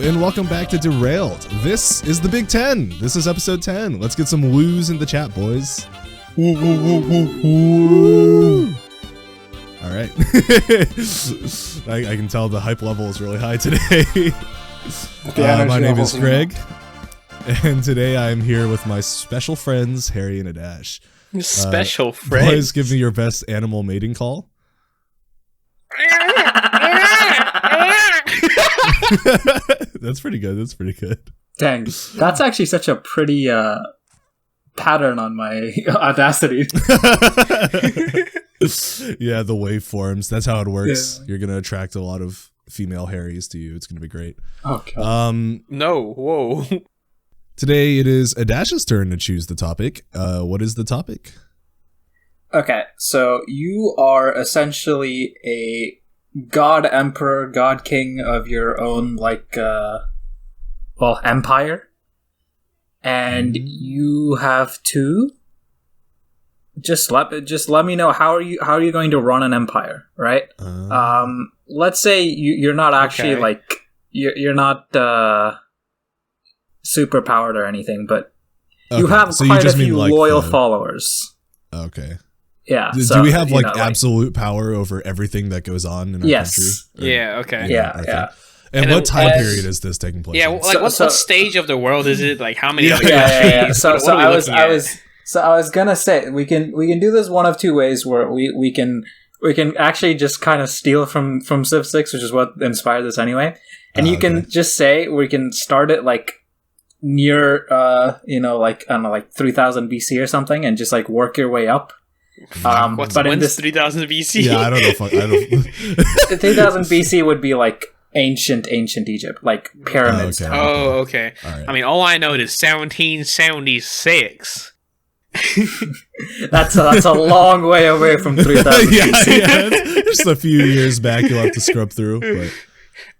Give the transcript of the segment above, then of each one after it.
and welcome back to Derailed. This is the Big 10. This is episode 10. Let's get some woos in the chat, boys. Woo, woo, woo, woo, woo. All right. I can tell the hype level is really high today. My name is Greg, and today I'm here with my special friends, Harry and Aadharsh. Special friends? Boys, give me your best animal mating call. That's pretty good. That's pretty good. Dang, that's actually such a pretty pattern on my Audacity. Yeah, the waveforms. That's how it works. Yeah. You're gonna attract a lot of female Harrys to you. It's gonna be great. Okay. No. Whoa. Today it is Aadharsh's turn to choose the topic. What is the topic? Okay, so you are essentially a god emperor, god king of your own, empire, and you have to just let me know how are you going to run an empire, right? Let's say you're not actually you're not super powered or anything, but you have quite a few loyal followers. Okay. Yeah. Do we have absolute power over everything that goes on in our country? Or, yeah. Okay. Yeah. And what time period is this taking place? Yeah. What stage of the world is it? Like how many? Yeah. So I was gonna say we can do this one of two ways where we can actually just kind of steal from Civ 6, which is what inspired this anyway, and you can just say we can start it near 3000 BC or something, and just work your way up. When's 3000 BC? Yeah, I don't know. 3000 BC would be ancient Egypt, pyramids. Okay. All right. I mean, all I know is 1776. That's a long way away from 3000 BC. Yeah, just a few years back you'll have to scrub through. But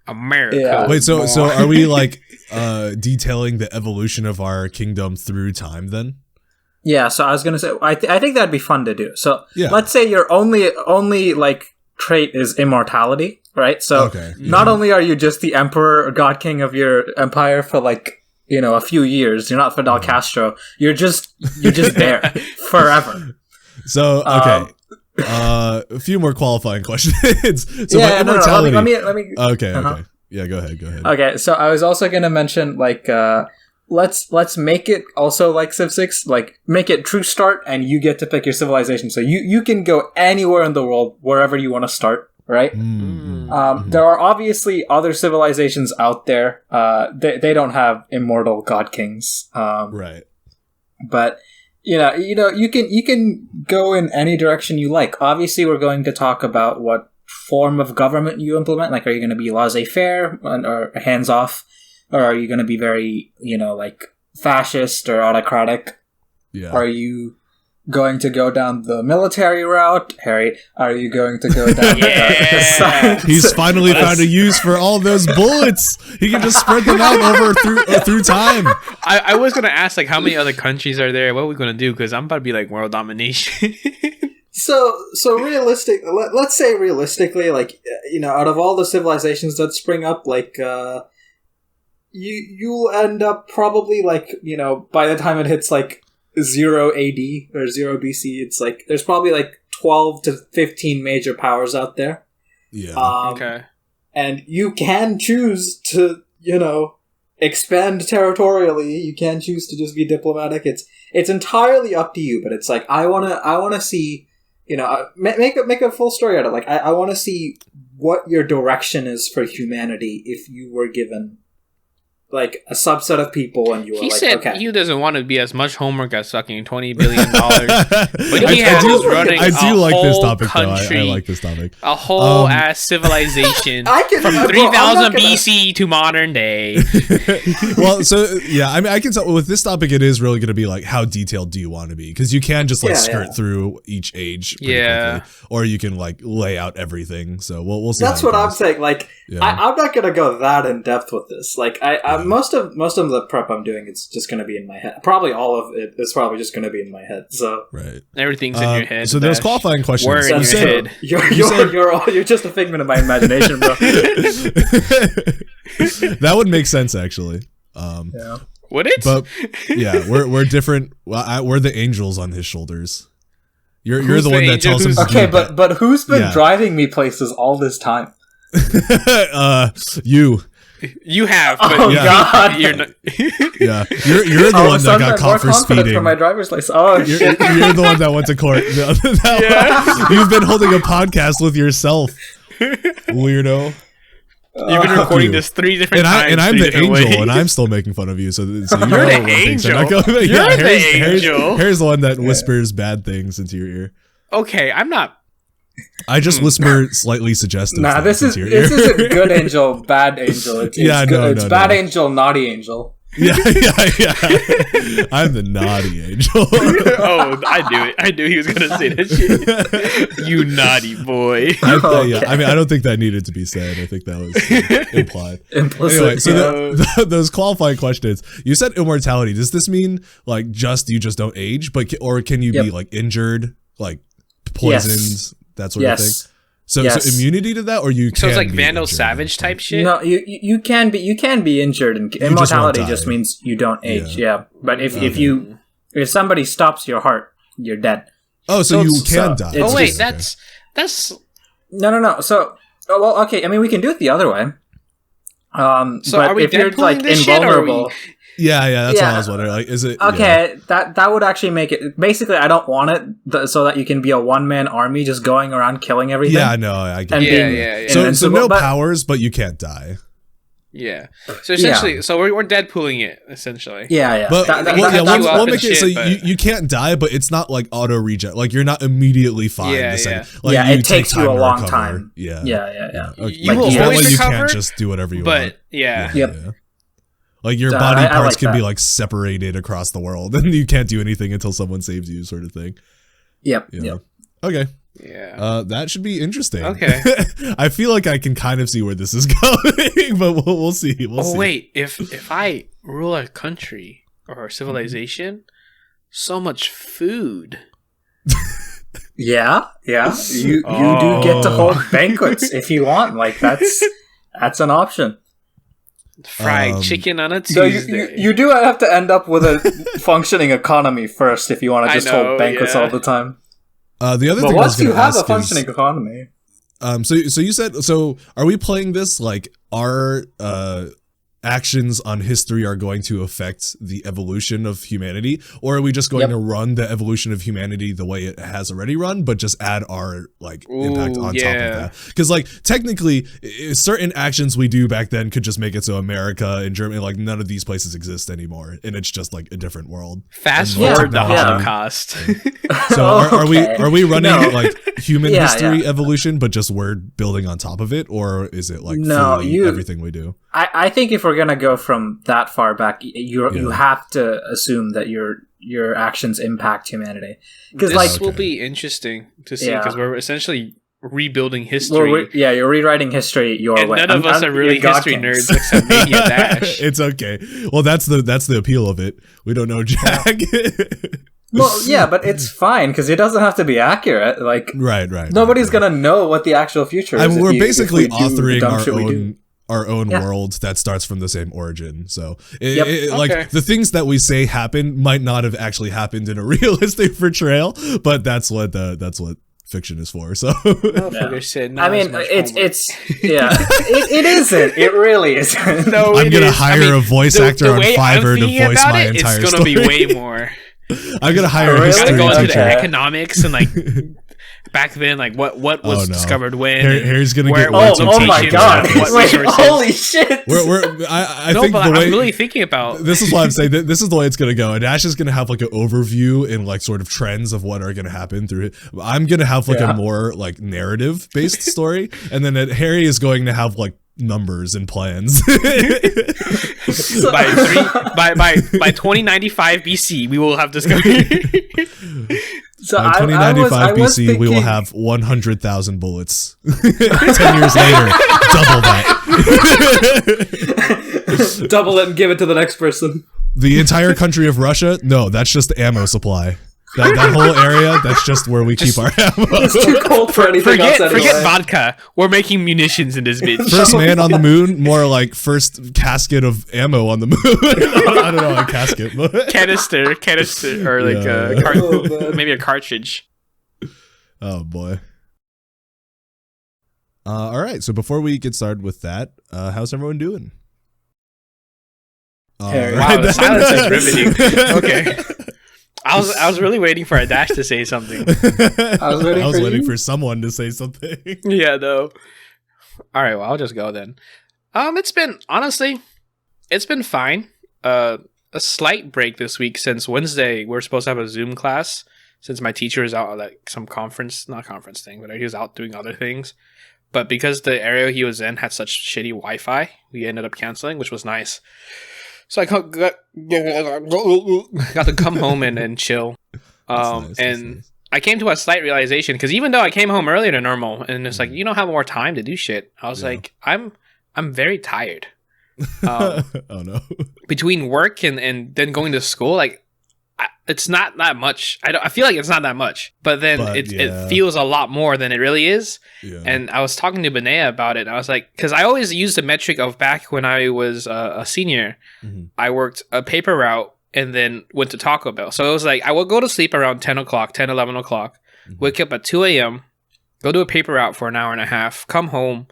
America. Yeah. Wait, so are we detailing the evolution of our kingdom through time then? Yeah, so I was gonna say, I think that'd be fun to do. So yeah. Let's say your only trait is immortality, right? So not only are you just the emperor or god king of your empire for a few years, you're not Fidel Castro. You're just there forever. So a few more qualifying questions. So immortality. No, let me. Okay. Yeah, go ahead. Okay, so I was also gonna mention let's make it also like Civ 6, make it true start, and you get to pick your civilization. So you can go anywhere in the world, wherever you want to start, right? There are obviously other civilizations out there. They don't have immortal god kings, right? But you can go in any direction you like. Obviously, we're going to talk about what form of government you implement. Are you going to be laissez-faire or hands-off? Or are you going to be very, fascist or autocratic? Yeah. Are you going to go down the military route, Harry? Are you going to go down the science? He's finally found a use for all those bullets. He can just spread them out through time. I was going to ask, how many other countries are there? What are we going to do? Because I'm about to be world domination. So let's say realistically, out of all the civilizations that spring up, you'll end up probably by the time it hits 0 AD or 0 BC, it's there's probably 12 to 15 major powers out there. Yeah. Okay. And you can choose to expand territorially. You can choose to just be diplomatic. It's entirely up to you. But it's I wanna see make a full story out of it. I want to see what your direction is for humanity if you were given a subset of people, and you were he said he doesn't want to be as much homework as sucking $20 billion. But he running I do like this topic, country, though. I like this topic. A whole ass civilization from 3000 BC to modern day. Well, so yeah, I mean, I can tell with this topic, it is really going to be how detailed do you want to be? Because you can just skirt through each age, quickly, or you can lay out everything. So we'll see. That's what I'm saying. I'm not going to go that in depth with this. most of the prep I'm doing, it's just going to be in my head. Probably all of it is probably just going to be in my head. So right, everything's in your head. So there's qualifying questions. Word in your head. You're just a figment of my imagination, bro. That would make sense, actually. Yeah. Would it? But yeah, we're different. Well, we're the angels on his shoulders. You're the one that tells him. Okay, but who's been driving me places all this time? You. You have. But God! You're not. Yeah, you're the one that got caught for speeding. For my driver's license. Oh shit! You're the one that went to court. You've been holding a podcast with yourself, weirdo. You've been recording this 3 different times. And I'm the angel, ways. and I'm still making fun of you. So you You're the angel. You're the angel. Harry's the one that whispers bad things into your ear. Okay, I'm not. I just whisper slightly suggestive. Nah, this isn't good angel, bad angel. It's it's bad angel, naughty angel. Yeah. I'm the naughty angel. Oh, I knew he was gonna say that shit. You naughty boy. I mean, I don't think that needed to be said. I think that was implied. Implicit. Anyway, so those qualifying questions. You said immortality. Does this mean like you just don't age, or can you be like injured, like poisoned, that sort of thing? So immunity to that, or you can. So it's like Vandal Savage type shit. No, you can be injured, and immortality just means you don't age. Yeah, but if somebody stops your heart, you're dead. Oh, so you can die. Oh wait, that's no. So okay. I mean, we can do it the other way. So but are we if you're like this invulnerable. Shit, Yeah, that's what I was wondering. Like, is it okay? Yeah. That would actually make it. Basically, I don't want it so that you can be a one-man army just going around killing everything. Yeah, no, I get it. Yeah. So no powers, but you can't die. Yeah. So essentially, so we're Deadpooling it essentially. Yeah. But we'll make it so you can't die, but it's not like auto regen. Like you're not immediately fine. Like, it takes you a long time. Yeah. Okay. You will always you can't just do whatever you want. But yeah. Like your body parts can be like separated across the world, and you can't do anything until someone saves you, sort of thing. Yep. Okay. Yeah. That should be interesting. Okay. I feel like I can kind of see where this is going, but we'll see. We'll see. Wait, if I rule a country or a civilization, so much food. Yeah. You do get to hold banquets if you want. Like that's an option. Fried chicken on a Tuesday. So you do have to end up with a functioning economy first if you want to just hold banquets all the time. The other thing I was going to ask have a functioning economy. So you said, are we playing this like our actions on history are going to affect the evolution of humanity, or are we just going to run the evolution of humanity the way it has already run, but just add our impact on top of that? Because like technically certain actions we do back then could just make it so America and Germany, like none of these places exist anymore, and it's just like a different world. Fast forward the Holocaust. So are we running like human history evolution, but just we're building on top of it, or is it like everything we do? I think if we're gonna go from that far back, you have to assume that your actions impact humanity. Because this will be interesting to see, because we're essentially rebuilding history. You're rewriting history your way. None of us are really history nerds except maybe a Dash. It's okay. Well, that's the appeal of it. We don't know Jack. Well, yeah, but it's fine because it doesn't have to be accurate. Like, right. Nobody's gonna know what the actual future is. I mean, we're basically authoring our own world that starts from the same origin. So like the things that we say happen might not have actually happened in a realistic portrayal, but that's what fiction is for. So I mean, it's it isn't. It really isn't. No, I'm gonna hire a voice actor on Fiverr to voice my entire story. It's gonna be way more. I'm gonna hire a history teacher. Gotta go into the economics and like back then, like what was discovered when. Harry's gonna get. Oh my god! Wait, holy shit! I think the way I'm really thinking about. This is why I'm saying that this is the way it's gonna go. And Ash is gonna have like an overview and like sort of trends of what are gonna happen through it. I'm gonna have like a more like narrative based story, and then Harry is going to have like numbers and plans. by 2095 BC, we will have discovered. So by 2095 BC, we will have 100,000 bullets. 10 years later, double that. Double it and give it to the next person. The entire country of Russia? No, that's just the ammo supply. That whole area, that's just where we keep our ammo. It's too cold for anything else anyway. Forget vodka. We're making munitions in this bitch. First man on the moon, more like first casket of ammo on the moon. I don't know, a casket. Canister, or like maybe a cartridge. Oh boy. All right, so before we get started with that, how's everyone doing? Wow, the silence is riveting. Okay. I was really waiting for Aadharsh to say something. I was waiting for someone to say something. Yeah, no. All right, well, I'll just go then. It's been fine. A slight break this week since Wednesday. We're supposed to have a Zoom class since my teacher is out at like some not conference thing, but he was out doing other things. But because the area he was in had such shitty Wi-Fi, we ended up canceling, which was nice. So I got to come home and chill. Nice. I came to a slight realization, because even though I came home earlier than normal, and it's like, you don't have more time to do shit. I was like, I'm very tired. Oh no. Between work and then going to school, like, it's not that much. I feel like it's not that much, but it feels a lot more than it really is. Yeah. And I was talking to Benea about it. I was like, because I always used the metric of back when I was a senior, I worked a paper route and then went to Taco Bell. So it was like, I would go to sleep around 10 o'clock, 11 o'clock, wake up at 2 a.m., go do a paper route for an hour and a half, come home,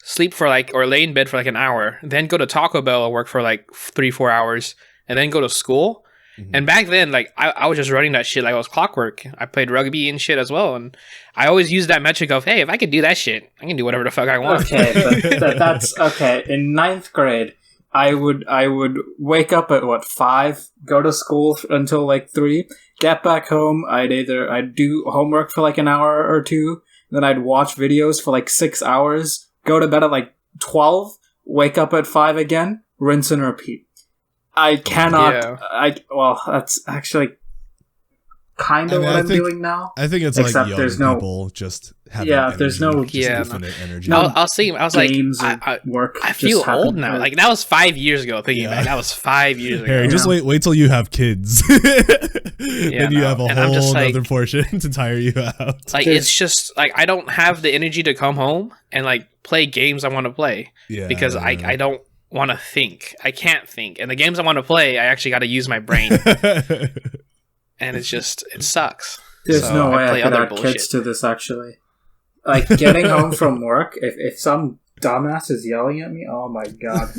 sleep for or lay in bed for like an hour, then go to Taco Bell and work for like 3-4 hours, and then go to school. And back then, like, I was just running that shit like it was clockwork. I played rugby and shit as well, and I always used that metric of, hey, if I could do that shit, I can do whatever the fuck I want. Okay, but that's okay. In 9th grade, I would wake up at 5, go to school until like 3, get back home. I'd do homework for like an hour or 2, then I'd watch videos for like 6 hours, go to bed at like 12, wake up at 5 again, rinse and repeat. I cannot. Yeah. Well, that's actually kind of what I'm doing now. I think it's except like young people just having infinite energy. I was like, work. I feel old now. Like, that was 5 years ago. Thinking back, that was 5 years ago. Harry, just wait till you have kids. Then you have a whole other portion to tire you out. Like, it's just like I don't have the energy to come home and like play games I want to play. Yeah, because I don't want to think. I can't think. And the games I want to play, I actually got to use my brain. And it sucks. There's no way I could add kids to this, actually. Like, getting home from work, if some dumbass is yelling at me, oh my god.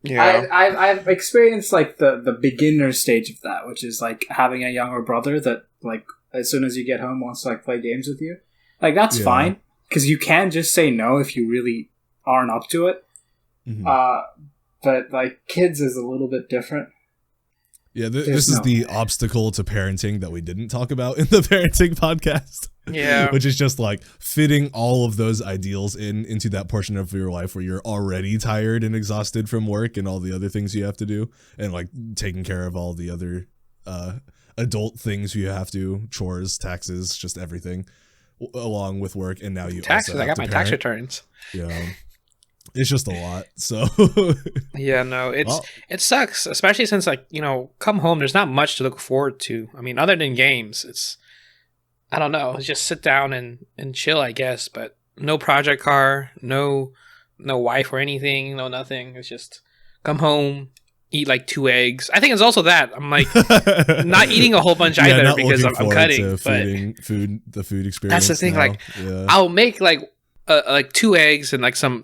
Yeah. I've experienced, like, the beginner stage of that, which is, like, having a younger brother that, like, as soon as you get home wants to, like, play games with you. Like, that's fine, because you can just say no if you really aren't up to it. But like, kids is a little bit different. Yeah, this is the obstacle to parenting that we didn't talk about in the parenting podcast. Yeah. Which is just like fitting all of those ideals into that portion of your life where you're already tired and exhausted from work and all the other things you have to do, and like taking care of all the other adult things you have to, chores, taxes, just everything along with work. And now you taxes, also have I got my tax returns. Yeah. It's just a lot, so yeah, no, it sucks, especially since, like, you know, come home, there's not much to look forward to. I mean, other than games, it's, I don't know, it's just sit down and chill, I guess, but no project car, no wife or anything, no nothing. It's just come home, eat like 2 eggs. I think it's also that I'm like not eating a whole bunch either because I'm cutting, but the food experience. That's the thing, like, I'll make like 2 eggs and like some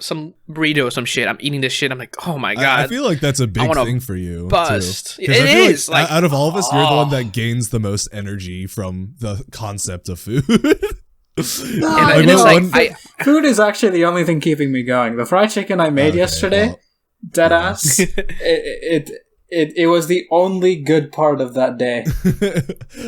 burrito or some shit. I'm eating this shit. I'm like, oh my god. I feel like that's a big thing for you. Bust. Too. It is. Like, out of all of us, you're the one that gains the most energy from the concept of food. Food is actually the only thing keeping me going. The fried chicken I made yesterday, deadass. It was the only good part of that day.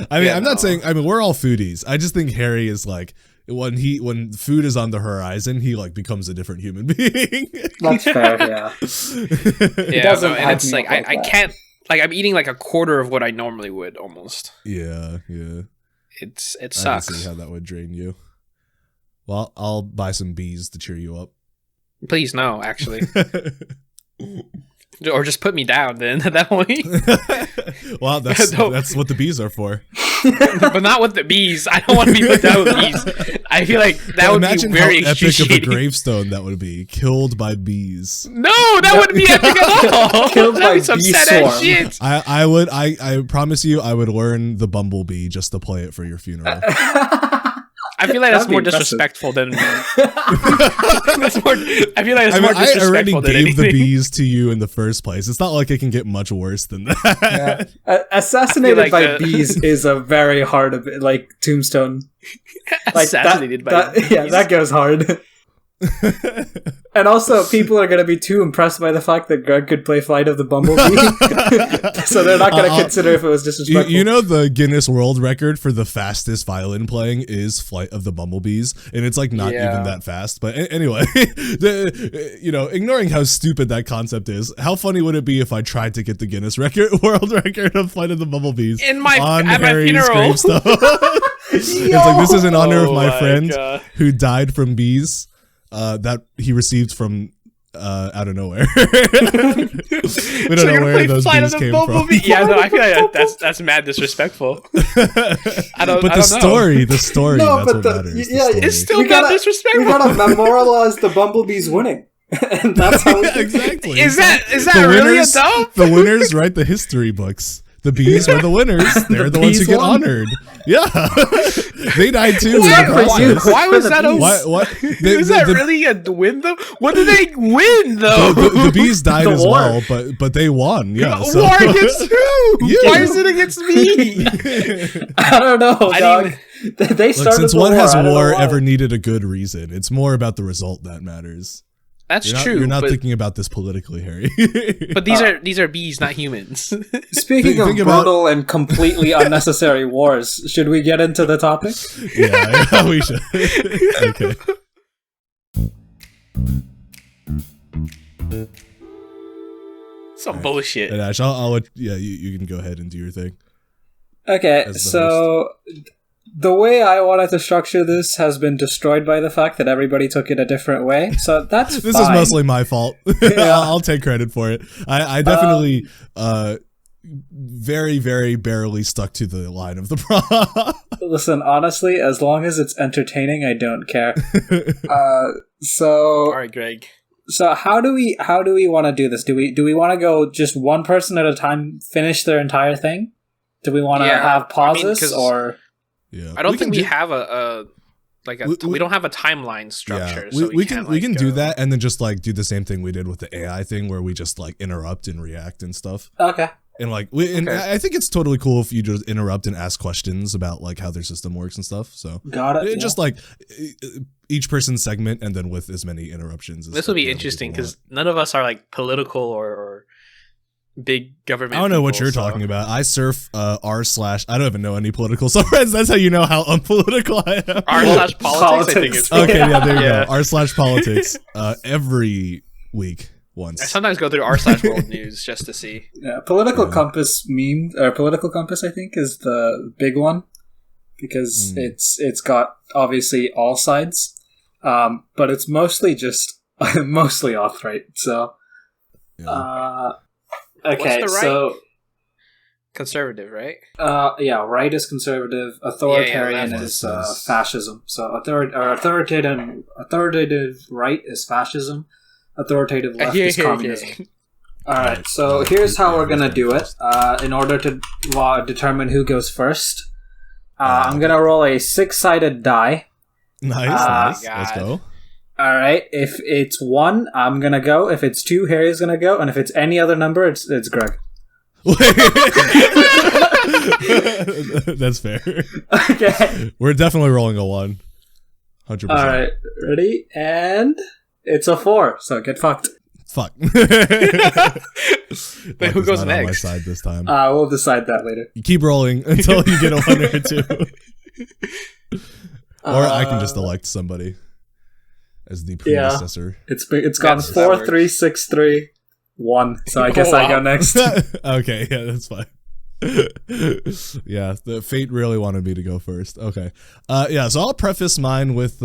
I mean, I'm not saying. I mean, we're all foodies. I just think Harry is like, when food is on the horizon, he like becomes a different human being. That's fair, yeah. And it's like I can't, like, I'm eating like a quarter of what I normally would almost. Yeah. It sucks. I can see how that would drain you. Well, I'll buy some bees to cheer you up. Please, no, actually. Or just put me down then at that point. Well, that's what the bees are for. But not with the bees. I don't want to be put down with bees. I feel like that would be very how epic of a excruciating. gravestone that would be. Killed by bees. No, that wouldn't be epic at all. Killed That'd by be some bee sad ass swarm. shit. I promise you I would learn the bumblebee just to play it for your funeral. I feel like that's That'd be more impressive. disrespectful than. That's more. I feel like it's more I already disrespectful than gave the anything. bees to you in the first place. It's not like it can get much worse than that. Yeah. Assassinated like by the- bees is a very hard tombstone. Like Assassinated by bees. Yeah, that goes hard. And also, people are going to be too impressed by the fact that Greg could play Flight of the Bumblebee, so they're not going to consider if it was disrespectful. You know the Guinness World Record for the fastest violin playing is Flight of the Bumblebees, and it's like not Yeah. even that fast. But anyway, ignoring how stupid that concept is, how funny would it be if I tried to get the Guinness World Record of Flight of the Bumblebees At on my Harry's funeral. gravestone? It's like, this is in honor of Oh my my friend God. who died from bees that he received from out of nowhere. We don't know where those bees came from. Yeah, no, I feel like that's mad disrespectful. I don't. But I the don't know. story, No, that's but what matters. yeah, the It's story. still We mad gotta- disrespectful. we gotta memorialize the bumblebees winning, and that's how we Exactly. Is that The really a winners, dumb? the winners write the history books. The bees were the winners. They're the ones who bees get won. honored. Yeah, they died too. It's in not the for you. process. Why was that a? Why? What? Is that really a win though? What did they win though? The bees died The as war. well, but they won. Yeah. So. War against who? You. Why is it against me? I don't know, I dog. didn't They Look, started since the when war. has I don't know war why. ever needed a good reason? It's more about the result that matters. That's You're not, true. You're not but, thinking about this politically, Harry. but these are bees, not humans. Speaking of think about- brutal and completely unnecessary wars, should we get into the topic? yeah, we should. Okay. Some bullshit. And Ash, I'll let you can go ahead and do your thing. Okay, As the so the way I wanted to structure this has been destroyed by the fact that everybody took it a different way. So that's This fine. is mostly my fault. I'll take credit for it. I definitely very, very barely stuck to the line of the prompt. Listen, honestly, as long as it's entertaining, I don't care. All right, Greg. So how do we want to do this? Do we want to go just one person at a time, finish their entire thing? Do we want to Yeah, have I mean, pauses 'cause or? Yeah, I don't think we do- have we don't have a timeline structure. Yeah, so we can't, can do go- that and then just like do the same thing we did with the AI thing where we just like interrupt and react and stuff. Okay. And like Okay. I think it's totally cool if you just interrupt and ask questions about like how their system works and stuff. So Got it. just like each person's segment and then with as many interruptions. As This will be other interesting people because none of us are like political or big government. I don't know what people, you're so- talking about. I surf I don't even know any political subreddits. That's how you know how unpolitical I am. r/politics. I think it's Okay, yeah, there you Yeah. go. r/politics every week once. I sometimes go through r/world news just to see. Yeah, political Yeah. compass meme or political compass, I think, is the big one because it's got obviously all sides, but it's mostly just mostly alt-right. So, Yeah. okay, What's the right? so Conservative, right? yeah, right is conservative, authoritarian that is is- fascism. So authoritative right is fascism, authoritative left is communism. Alright, so here's how we're gonna do it. In order to determine who goes first, I'm gonna roll a 6-sided die. Nice, nice. God. Let's go. Alright, if it's 1, I'm gonna go. If it's 2, Harry's gonna go. And if it's any other number, it's Greg. That's fair. Okay. We're definitely rolling a 1. 100%. Alright, ready? And it's a 4, so get fucked. Fuck. Wait, who Luck is goes not on my next? side this time. We'll decide that later. You keep rolling until you get a 1 or a 2. Or I can just elect somebody as the predecessor. It's gone That 4, works. 3, 6, 3, 1. So I guess I go next. Okay, yeah, that's fine. Yeah, the fate really wanted me to go first. Okay. Yeah, so I'll preface mine with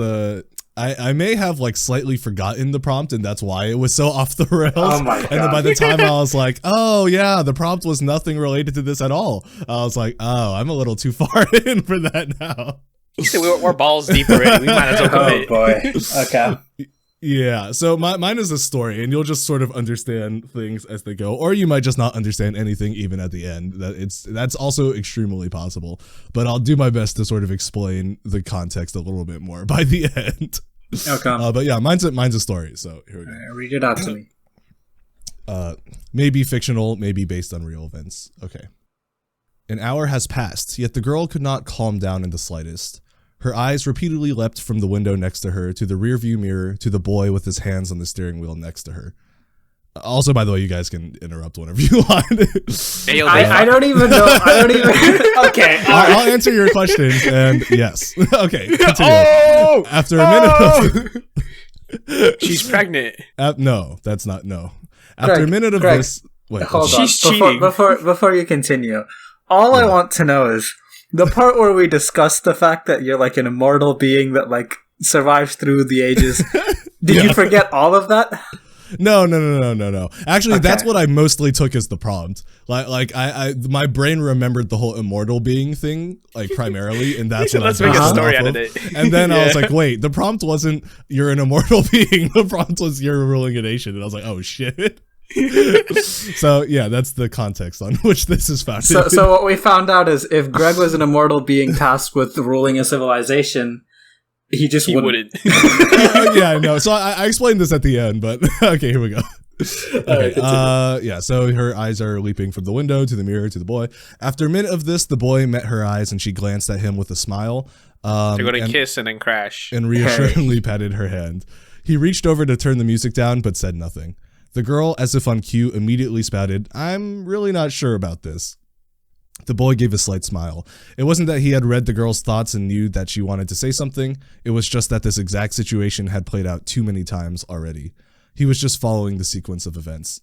I may have like slightly forgotten the prompt, and that's why it was so off the rails. Oh my God. And then by the time I was like, oh yeah, the prompt was nothing related to this at all, I was like, oh, I'm a little too far in for that now. We're balls deep already. We might as well commit. Oh boy. Okay. Yeah, so mine is a story, and you'll just sort of understand things as they go, or you might just not understand anything even at the end. That's also extremely possible, but I'll do my best to sort of explain the context a little bit more by the end. Okay. But yeah, mine's a story. So here we go. Read it out to me. Maybe fictional, maybe based on real events. Okay. An hour has passed, yet the girl could not calm down in the slightest. Her eyes repeatedly leapt from the window next to her, to the rearview mirror, to the boy with his hands on the steering wheel next to her. Also, by the way, you guys can interrupt whenever you want. I don't even know. Okay. I'll answer your question, and yes. Okay, continue. Oh! After a minute of... She's pregnant. No, that's not, no. After a minute of this... Wait, hold on. She's cheating. Before you continue, all I want to know is, the part where we discussed the fact that you're like an immortal being that like survives through the ages, did you forget all of that? No. Actually, okay. That's what I mostly took as the prompt. Like I my brain remembered the whole immortal being thing, like primarily, and that's what let's make a story out of it. And then I was like, wait, the prompt wasn't you're an immortal being. The prompt was you're ruling a nation, and I was like, oh shit. So yeah, that's the context on which this is founded. So what we found out is if Greg was an immortal being tasked with ruling a civilization, he wouldn't. Yeah, no. So I explained this at the end, but okay, here we go. Okay. Yeah, so her eyes are leaping from the window to the mirror to the boy. After a minute of this, the boy met her eyes and she glanced at him with a smile. They're going to kiss and then crash. And reassuringly patted her hand. He reached over to turn the music down, but said nothing. The girl, as if on cue, immediately spouted, I'm really not sure about this. The boy gave a slight smile. It wasn't that he had read the girl's thoughts and knew that she wanted to say something. It was just that this exact situation had played out too many times already. He was just following the sequence of events.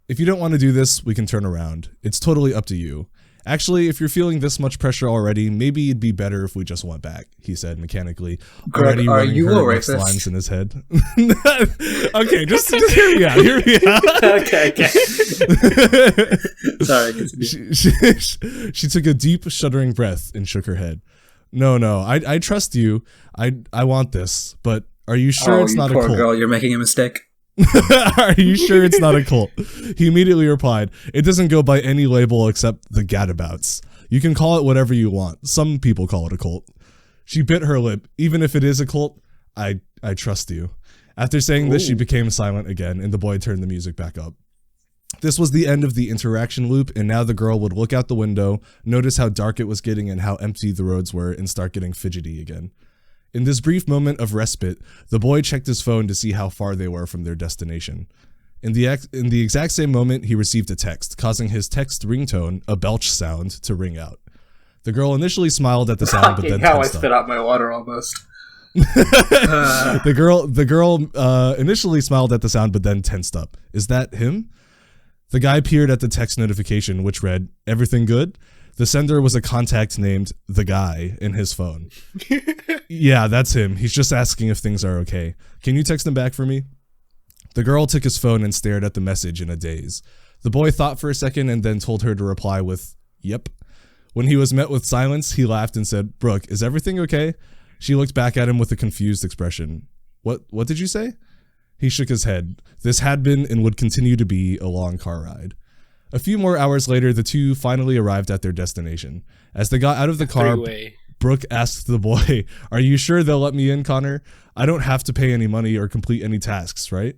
If you don't want to do this, we can turn around. It's totally up to you. Actually, if you're feeling this much pressure already, maybe it'd be better if we just went back, he said mechanically, already running her next lines in his head. Okay, just hear me out. Okay. Sorry. She took a deep, shuddering breath and shook her head. No, I trust you. I want this, but are you sure it's not a cult? Poor girl, you're making a mistake. Are you sure it's not a cult? He immediately replied, it doesn't go by any label except the gadabouts. You can call it whatever you want. Some people call it a cult. She bit her lip. Even if it is a cult, I trust you. After saying this, she became silent again, and the boy turned the music back up. This was the end of the interaction loop, and now the girl would look out the window, notice how dark it was getting and how empty the roads were, and start getting fidgety again. In this brief moment of respite, the boy checked his phone to see how far they were from their destination. In the exact same moment, he received a text, causing his text ringtone, a belch sound, to ring out. The girl initially smiled at the sound, but then tensed up. I spit out my water almost. The girl initially smiled at the sound, but then tensed up. Is that him? The guy peered at the text notification, which read, "Everything good?" The sender was a contact named The Guy in his phone. Yeah, that's him. He's just asking if things are okay. Can you text him back for me? The girl took his phone and stared at the message in a daze. The boy thought for a second and then told her to reply with, yep. When he was met with silence, he laughed and said, Brooke, is everything okay? She looked back at him with a confused expression. What did you say? He shook his head. This had been and would continue to be a long car ride. A few more hours later, the two finally arrived at their destination. As they got out of the car, Brooke asked the boy, are you sure they'll let me in, Connor? I don't have to pay any money or complete any tasks, right?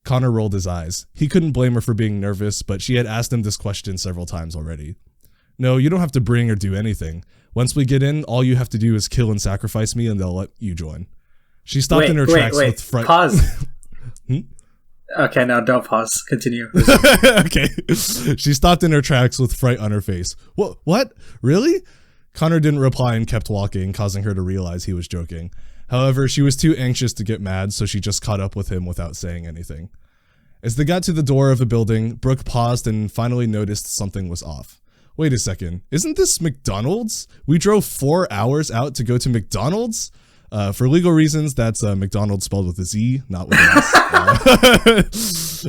Connor rolled his eyes. He couldn't blame her for being nervous, but she had asked him this question several times already. No, you don't have to bring or do anything. Once we get in, all you have to do is kill and sacrifice me and they'll let you join. She stopped in her tracks with fright. Pause. Okay, now don't pause. Continue. Okay. She stopped in her tracks with fright on her face. What? Really? Connor didn't reply and kept walking, causing her to realize he was joking. However, she was too anxious to get mad, so she just caught up with him without saying anything. As they got to the door of the building, Brooke paused and finally noticed something was off. Wait a second. Isn't this McDonald's? We drove 4 hours out to go to McDonald's? For legal reasons, that's McDonald's spelled with a Z, not with an S.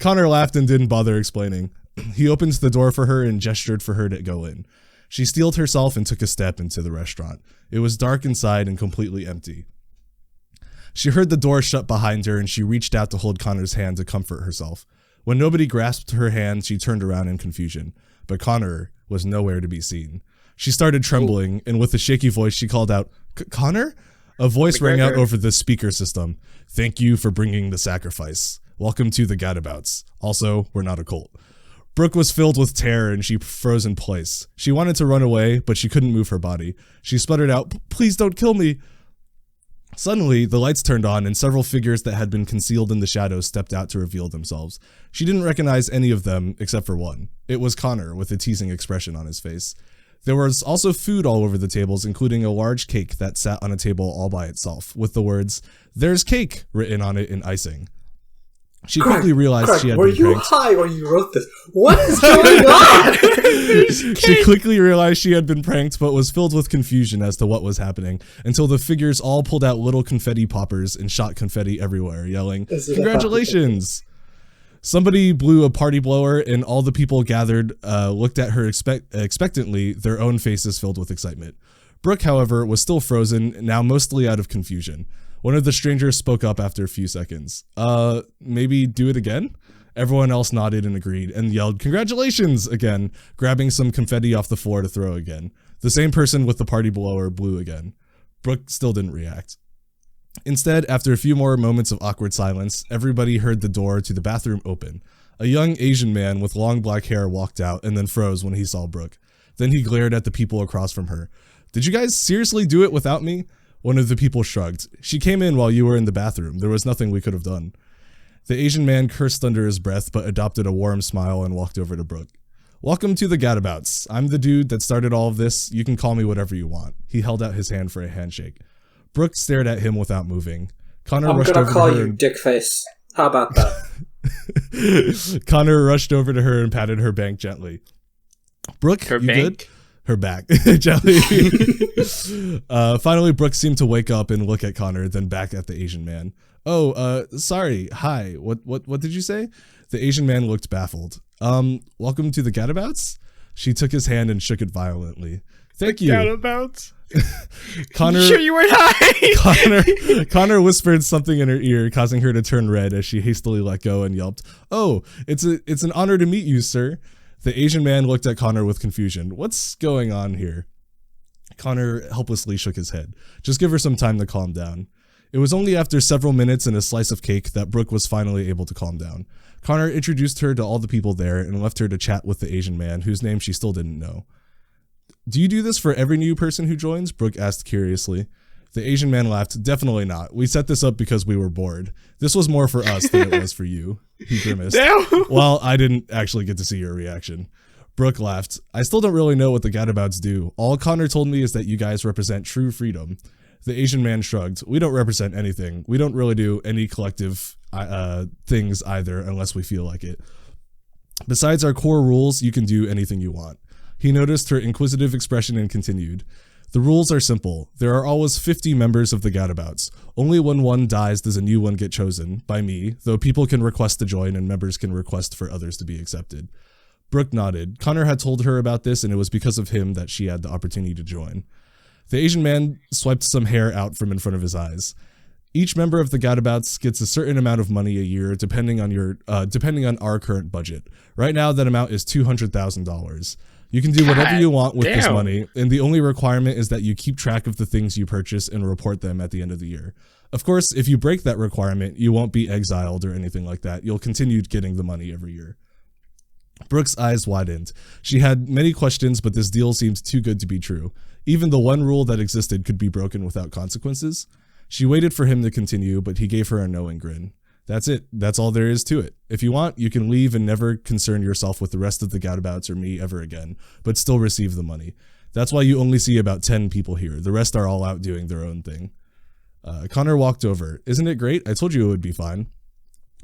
Connor laughed and didn't bother explaining. He opened the door for her and gestured for her to go in. She steeled herself and took a step into the restaurant. It was dark inside and completely empty. She heard the door shut behind her and she reached out to hold Connor's hand to comfort herself. When nobody grasped her hand, she turned around in confusion, but Connor was nowhere to be seen. She started trembling, and with a shaky voice, she called out, "Connor?" A voice rang out over the speaker system. "Thank you for bringing the sacrifice. Welcome to the Gadabouts. Also, we're not a cult." Brooke was filled with terror and she froze in place. She wanted to run away, but she couldn't move her body. She sputtered out, "Please don't kill me." Suddenly, the lights turned on and several figures that had been concealed in the shadows stepped out to reveal themselves. She didn't recognize any of them except for one. It was Connor, with a teasing expression on his face. There was also food all over the tables, including a large cake that sat on a table all by itself, with the words, "There's cake," written on it in icing. She quickly realized she had been pranked. Were you high when you wrote this? What is going on? She quickly realized she had been pranked, but was filled with confusion as to what was happening, until the figures all pulled out little confetti poppers and shot confetti everywhere, yelling, "Congratulations!" Somebody blew a party blower, and all the people gathered looked at her expectantly, their own faces filled with excitement. Brooke, however, was still frozen, now mostly out of confusion. One of the strangers spoke up after a few seconds. Maybe do it again?" Everyone else nodded and agreed and yelled, "Congratulations!" again, grabbing some confetti off the floor to throw again. The same person with the party blower blew again. Brooke still didn't react. Instead, after a few more moments of awkward silence, everybody heard the door to the bathroom open. A young Asian man with long black hair walked out and then froze when he saw Brooke. Then he glared at the people across from her. "Did you guys seriously do it without me?" One of the people shrugged. "She came in while you were in the bathroom. There was nothing we could have done." The Asian man cursed under his breath, but adopted a warm smile and walked over to Brooke. "Welcome to the Gadabouts. I'm the dude that started all of this. You can call me whatever you want." He held out his hand for a handshake. Brooke stared at him without moving. Connor I'm rushed gonna over call to her you Dickface. How about that? Connor rushed over to her and patted her back gently. "Brooke, Her you bank? good?" Her back. Gently. Finally, Brooke seemed to wake up and look at Connor, then back at the Asian man. Sorry. Hi. What did you say?" The Asian man looked baffled. Welcome to the Gadabouts?" She took his hand and shook it violently. "Thank you." Gadabouts? Connor, sure you weren't high? Connor whispered something in her ear, causing her to turn red as she hastily let go and yelped, "Oh, it's an honor to meet you, sir." The Asian man looked at Connor with confusion. "What's going on here?" Connor helplessly shook his head. Just give her some time to calm down. It was only after several minutes and a slice of cake that Brooke was finally able to calm down. Connor introduced her to all the people there and left her to chat with the Asian man, whose name she still didn't know. "Do you do this for every new person who joins?" Brooke asked curiously. The Asian man laughed. "Definitely not. We set this up because we were bored. This was more for us than it was for you." He grimaced. Well, I didn't actually get to see your reaction. Brooke laughed. "I still don't really know what the Gadabouts do. All Connor told me is that you guys represent true freedom." The Asian man shrugged. "We don't represent anything. We don't really do any collective things either unless we feel like it. Besides our core rules, you can do anything you want." He noticed her inquisitive expression and continued. "The rules are simple. There are always 50 members of the Gadabouts. Only when one dies does a new one get chosen, by me, though people can request to join and members can request for others to be accepted." Brooke nodded. Connor had told her about this, and it was because of him that she had the opportunity to join. The Asian man swiped some hair out from in front of his eyes. "Each member of the Gadabouts gets a certain amount of money a year, depending on our current budget. Right now, that amount is $200,000. You can do whatever you want with this money, and the only requirement is that you keep track of the things you purchase and report them at the end of the year. Of course, if you break that requirement, you won't be exiled or anything like that. You'll continue getting the money every year." Brooke's eyes widened. She had many questions, but this deal seemed too good to be true. Even the one rule that existed could be broken without consequences. She waited for him to continue, but he gave her a knowing grin. "That's it. That's all there is to it. If you want, you can leave and never concern yourself with the rest of the Gadabouts or me ever again, but still receive the money. That's why you only see about 10 people here. The rest are all out doing their own thing." Connor walked over. "Isn't it great? I told you it would be fine."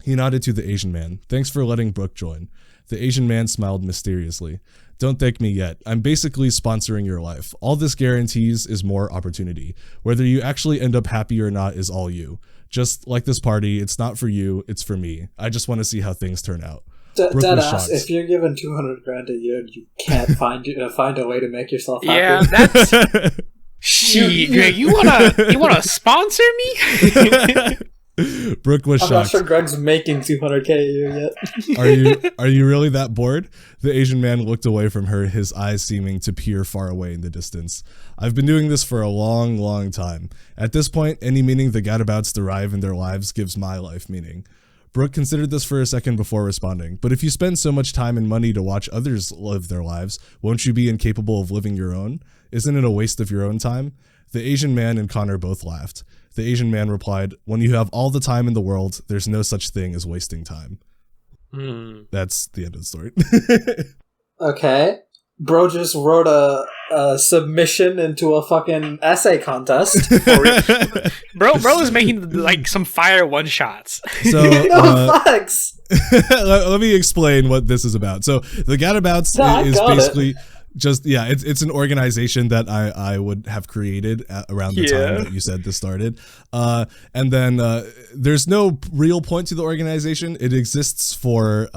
He nodded to the Asian man. "Thanks for letting Brooke join." The Asian man smiled mysteriously. Don't thank me yet. I'm basically sponsoring your life. All this guarantees is more opportunity. Whether you actually end up happy or not is all you. Just like this party, it's not for you, it's for me. I just want to see how things turn out. Deadass, if you're given $200,000 a year, you can't find a way to make yourself happy. Yeah, that's... Shit, Greg, you wanna sponsor me? Brooke was shocked. I'm not sure Greg's making $200K a year yet. Are you really that bored? The Asian man looked away from her, his eyes seeming to peer far away in the distance. I've been doing this for a long, long time. At this point, any meaning the gadabouts derive in their lives gives my life meaning. Brooke considered this for a second before responding. But if you spend so much time and money to watch others live their lives, won't you be incapable of living your own? Isn't it a waste of your own time? The Asian man and Connor both laughed. The Asian man replied, when you have all the time in the world, there's no such thing as wasting time. That's the end of the story. Okay. Bro just wrote a submission into a fucking essay contest. Bro is making like some fire one-shots. So, facts. let me explain what this is about. So the Gadabouts is basically... it's an organization that I would have created around the time that you said this started. And then there's no real point to the organization. It exists for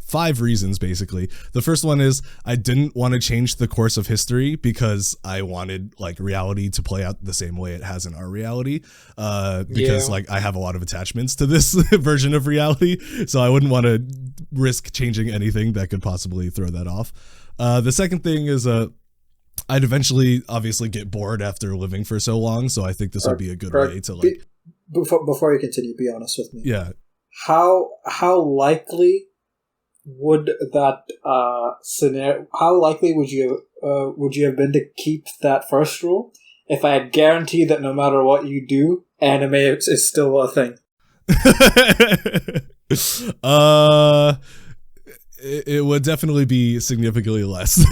5 reasons, basically. The first one is I didn't want to change the course of history because I wanted like reality to play out the same way it has in our reality. Because like I have a lot of attachments to this version of reality. So I wouldn't want to risk changing anything that could possibly throw that off. The second thing is I'd eventually obviously get bored after living for so long, so I think this would be a good way to like... Before you continue, be honest with me. Yeah. How likely would that scenario... How likely would you have been to keep that first rule if I had guaranteed that no matter what you do, anime is still a thing? It would definitely be significantly less.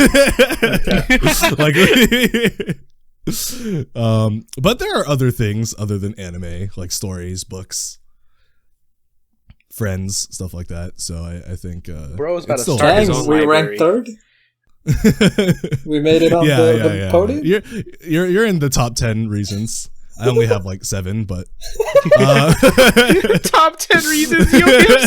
But there are other things other than anime, like stories, books, friends, stuff like that. So I think Bro's about to start his own we library. ranked 3rd. We made it on the podium. You're in the top 10 reasons. I only have like 7, but top 10 reasons you only have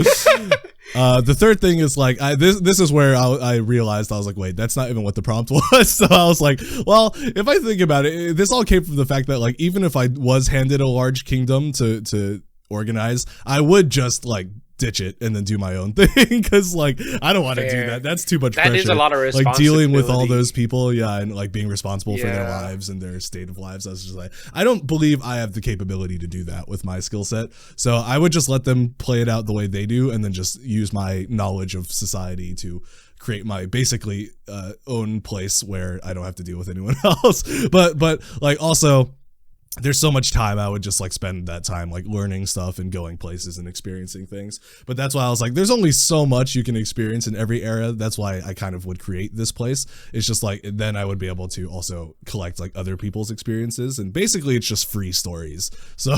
7. The third thing is like this is where I realized I was like, wait, that's not even what the prompt was. So I was like, well, if I think about it, this all came from the fact that like even if I was handed a large kingdom to organize, I would just like ditch it and then do my own thing because like I don't want to do that. That's too much pressure. That is a lot of responsibility. Like dealing with all those people, and like being responsible for their lives and their state of lives. I was just like, I don't believe I have the capability to do that with my skill set. So I would just let them play it out the way they do and then just use my knowledge of society to create my basically own place where I don't have to deal with anyone else. But like also, there's so much time I would just like spend that time like learning stuff and going places and experiencing things. But that's why I was like, there's only so much you can experience in every era. That's why I kind of would create this place. It's just like, then I would be able to also collect like other people's experiences. And basically it's just free stories. So,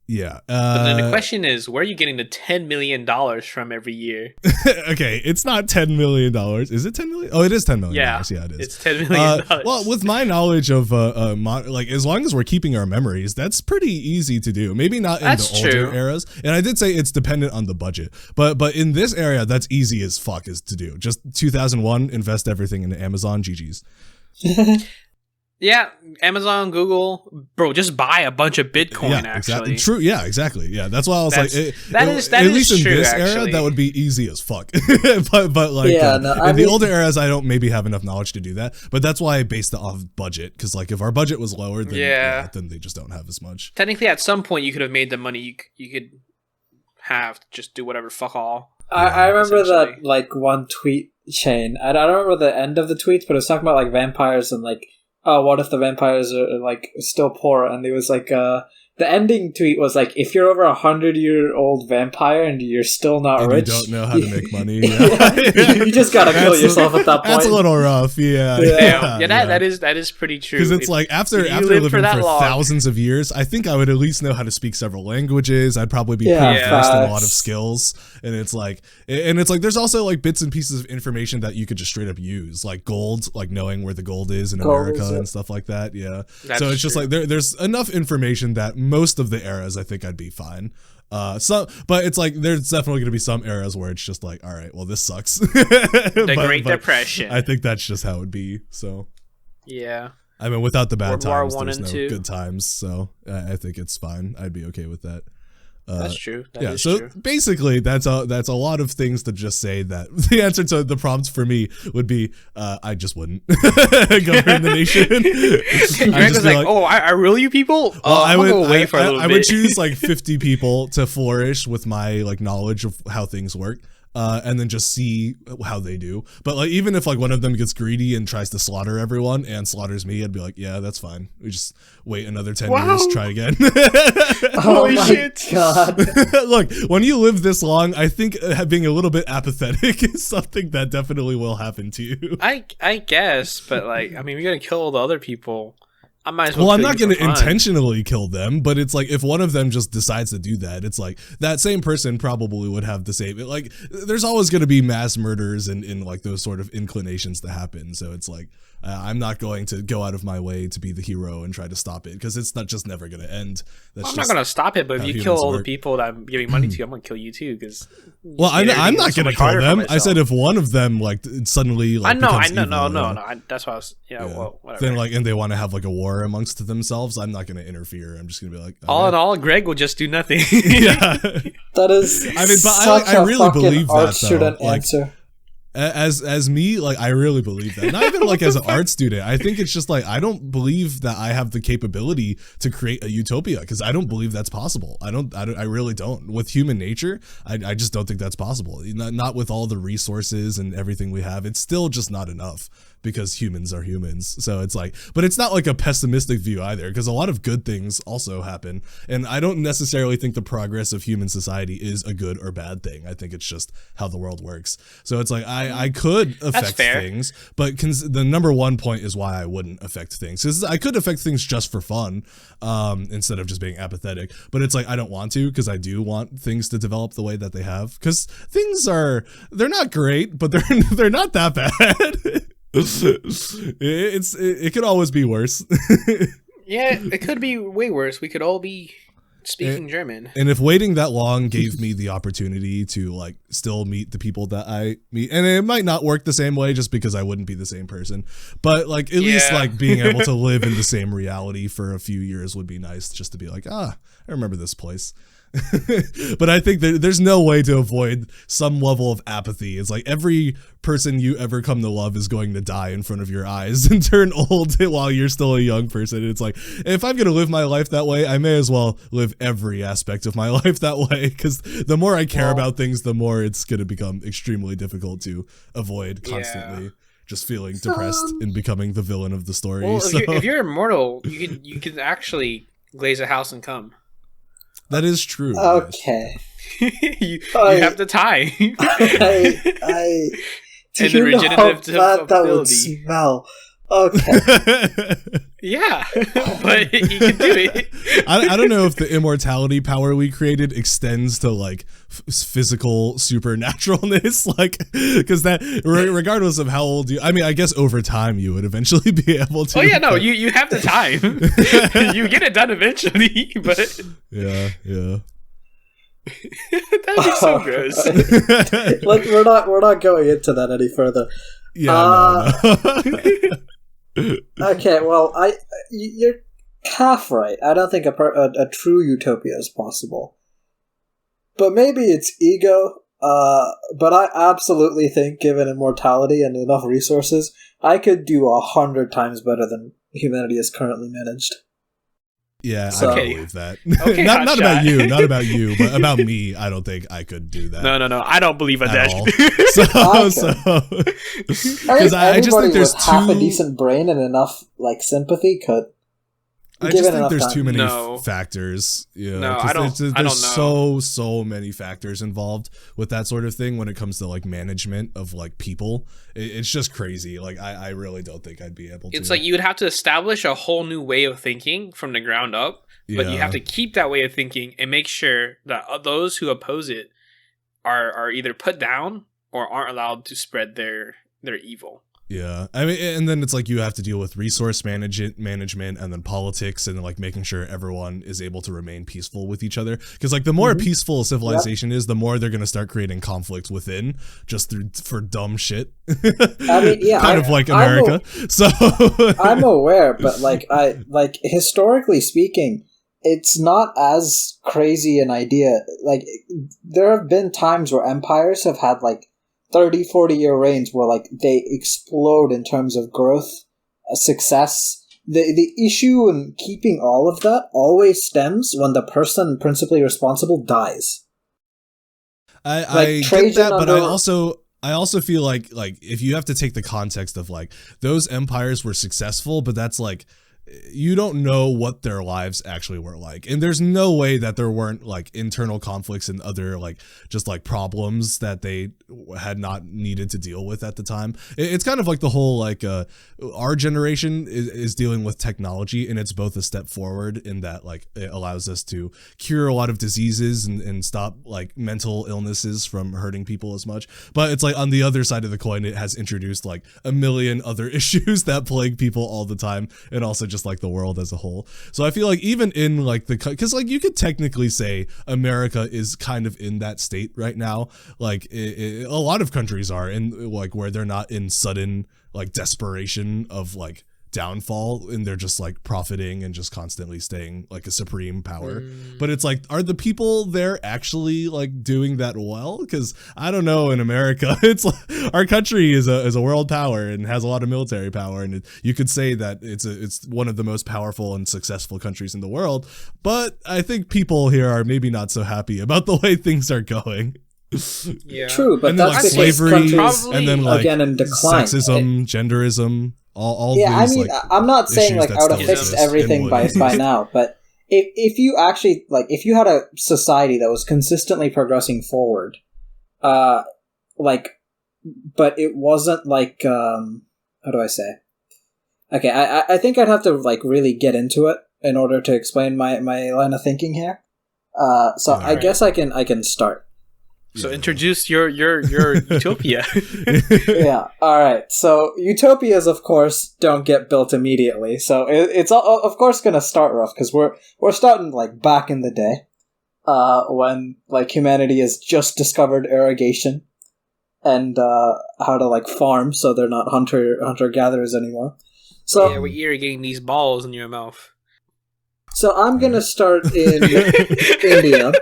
yeah. But then the question is, where are you getting the $10 million from every year? Okay, it's not $10 million. Is it $10 million? Oh, it is $10 million. Yeah, it is. It's $10 million. Well, with my knowledge of like as long as we're keeping our memories, that's pretty easy to do. Maybe not in the older eras. And I did say it's dependent on the budget. But in this area, that's easy as fuck is to do. Just 2001, invest everything into Amazon, GG's. Yeah, Amazon, Google, bro, just buy a bunch of Bitcoin. Yeah, actually, true. Yeah, exactly. Yeah, that's why I was at least in this era, that would be easy as fuck. but like in the older eras, I don't maybe have enough knowledge to do that. But that's why I based it off budget, because like if our budget was lower, then then they just don't have as much. Technically, at some point, you could have made the money you could have to just do whatever fuck all. I remember that like one tweet chain. I don't remember the end of the tweets, but it was talking about like vampires and like, oh, what if the vampires are like still poor? And it was like The ending tweet was like, if you're over 100-year-old vampire and you're still not and rich, you don't know how to make money. You just gotta kill yourself at that point. That's a little rough. That is pretty true. Because it's like after living for thousands of years, I think I would at least know how to speak several languages. I'd probably be pretty versed in a lot of skills. And it's like there's also like bits and pieces of information that you could just straight up use, like gold, like knowing where the gold is in America and stuff like that. Yeah. So it's just like there's enough information that most of the eras I think I'd be fine. But it's like there's definitely going to be some eras where it's just like, all right, well, this sucks. The Great Depression. I think that's just how it'd be. So yeah, I mean, without the bad times, there's no 2. good times. So I think it's fine. I'd be okay with that. That's true. So basically, that's a lot of things to just say that the answer to the prompts for me would be I just wouldn't govern the nation. Greg was like, "Oh, I rule you people." I would go away for a little bit. I would choose like 50 people to flourish with my like knowledge of how things work. And then just see how they do. But like, even if like one of them gets greedy and tries to slaughter everyone and slaughters me, I'd be like, yeah, that's fine. We just wait another 10 years, try again. Holy shit. God. Look, when you live this long, I think being a little bit apathetic is something that definitely will happen to you. I guess, but like, I mean, we're gonna kill all the other people. I might as well. Well, I'm not going to intentionally kill them, but it's like if one of them just decides to do that, it's like that same person probably would have the same. Like, there's always going to be mass murders and like those sort of inclinations to happen. So it's like I'm not going to go out of my way to be the hero and try to stop it because it's not just never going to end. I'm not going to stop it, but if you kill all the people that I'm giving money to, I'm going to kill you too. Because I'm not going to kill them. I said if one of them like suddenly like no. That's why I was well, whatever. Then like and they want to have like a war amongst themselves, I'm not going to interfere. I'm just going to be like, all in all, Greg will just do nothing. Yeah, that is. I mean, but I really believe that though. Like, answer. As me, like I really believe that. Not even like as an art student. I think it's just like I don't believe that I have the capability to create a utopia because I don't believe that's possible. I really don't. With human nature, I just don't think that's possible. Not with all the resources and everything we have. It's still just not enough because humans are humans. So it's like, but it's not like a pessimistic view either because a lot of good things also happen. And I don't necessarily think the progress of human society is a good or bad thing. I think it's just how the world works. So it's like, I could affect things, but the number one point is why I wouldn't affect things. Because I could affect things just for fun instead of just being apathetic. But it's like, I don't want to because I do want things to develop the way that they have. Because things they're not great, but they're not that bad. It could always be worse. Yeah, it could be way worse. We could all be speaking German. And if waiting that long gave me the opportunity to like still meet the people that I meet, and it might not work the same way just because I wouldn't be the same person, but like at least like being able to live in the same reality for a few years would be nice just to be like, I remember this place. But I think there's no way to avoid some level of apathy. It's like every person you ever come to love is going to die in front of your eyes and turn old while you're still a young person. It's like, if I'm going to live my life that way, I may as well live every aspect of my life that way, because the more I care about things, the more it's going to become extremely difficult to avoid constantly just feeling depressed and becoming the villain of the story. Well, if you're immortal, you can actually glaze a house and come. That is true. Okay. you have the time. And the regenerative that would smell. Okay. Yeah, but you can do it. I don't know if the immortality power we created extends to like physical supernaturalness, like because that regardless of how old you, I mean, I guess over time you would eventually be able to. Oh yeah, no, you have the time. You get it done eventually, but yeah. That'd be so gross. Like we're not going into that any further. Yeah. No. Okay, well, you're half right. I don't think a true utopia is possible. But maybe it's ego. But I absolutely think, given immortality and enough resources, I could do 100 times better than humanity is currently managed. Yeah, so, I believe that. Okay, not about you, but about me. I don't think I could do that. No. I don't believe Aadharsh. Because I just think there's half a decent brain and enough like sympathy could. I just think there's too many factors. Yeah, no, I don't. There's I don't know. so many factors involved with that sort of thing when it comes to like management of like people. It's just crazy. Like I really don't think I'd be able to. It's like you would have to establish a whole new way of thinking from the ground up, but you have to keep that way of thinking and make sure that those who oppose it are either put down or aren't allowed to spread their evil. Yeah, I mean, and then it's like you have to deal with resource management and then politics and like making sure everyone is able to remain peaceful with each other. Because like the more peaceful a civilization is, the more they're going to start creating conflict within just for dumb shit. I mean, yeah, kind of like America. So I'm aware, but like historically speaking, it's not as crazy an idea. Like there have been times where empires have had like 30, 40-year reigns where like they explode in terms of growth, success. The issue in keeping all of that always stems when the person principally responsible dies. I get that, but I also feel like if you have to take the context of like those empires were successful, but that's like you don't know what their lives actually were like, and there's no way that there weren't like internal conflicts and other like just like problems that they had not needed to deal with at the time. It's kind of like the whole like our generation is dealing with technology, and it's both a step forward in that like it allows us to cure a lot of diseases and stop like mental illnesses from hurting people as much, but it's like on the other side of the coin it has introduced like a million other issues that plague people all the time, and also just like the world as a whole. So I feel like even in like because like you could technically say America is kind of in that state right now, like a lot of countries are in like where they're not in sudden like desperation of like downfall, and they're just like profiting and just constantly staying like a supreme power. But it's like, are the people there actually like doing that well? Because I don't know, in America it's like, our country is a world power and has a lot of military power, and you could say that it's one of the most powerful and successful countries in the world, but I think people here are maybe not so happy about the way things are going. Yeah, true, but and then that's like slavery, and then like again in decline. Sexism, genderism, all yeah, these, I mean, like, I'm not saying like I would have fixed everything by now, but if you actually like if you had a society that was consistently progressing forward, like, but it wasn't like how do I say? Okay, I think I'd have to like really get into it in order to explain my line of thinking here. So I guess I can start. So introduce your utopia. Yeah. All right. So utopias, of course, don't get built immediately. So it's of course going to start rough because we're starting like back in the day, when like humanity has just discovered irrigation and how to like farm, so they're not hunter gatherers anymore. So yeah, we're irrigating these balls in your mouth. So I'm gonna start in India.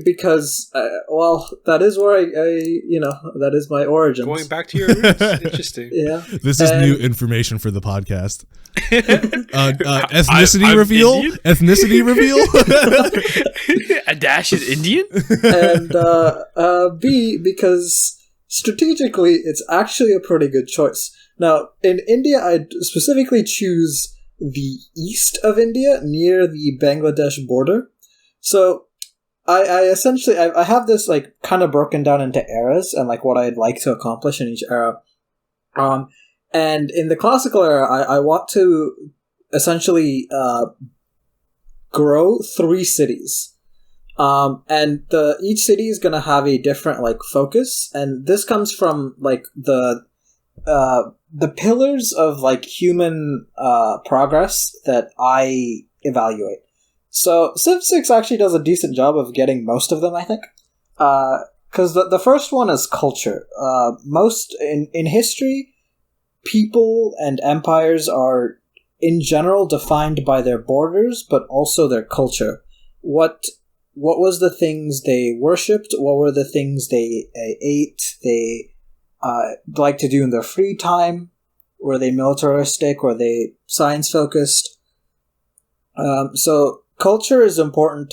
Because, well, that is where I that is my origins. Going back to your roots. Interesting. Yeah. This is new information for the podcast. Ethnicity reveal? Indian? Ethnicity reveal? Aadharsh is Indian? And, B, because strategically, it's actually a pretty good choice. Now, in India, I'd specifically choose the east of India, near the Bangladesh border. So, I essentially I have this like kind of broken down into eras and like what I'd like to accomplish in each era. And in the classical era, I want to essentially grow 3 cities. And each city is going to have a different like focus, and this comes from like the pillars of like human progress that I evaluate. So Civ 6 actually does a decent job of getting most of them, I think. Because the first one is culture. Most in history, people and empires are in general defined by their borders, but also their culture. What was the things they worshipped? What were the things they ate? They liked to do in their free time? Were they militaristic? Were they science focused? So culture is important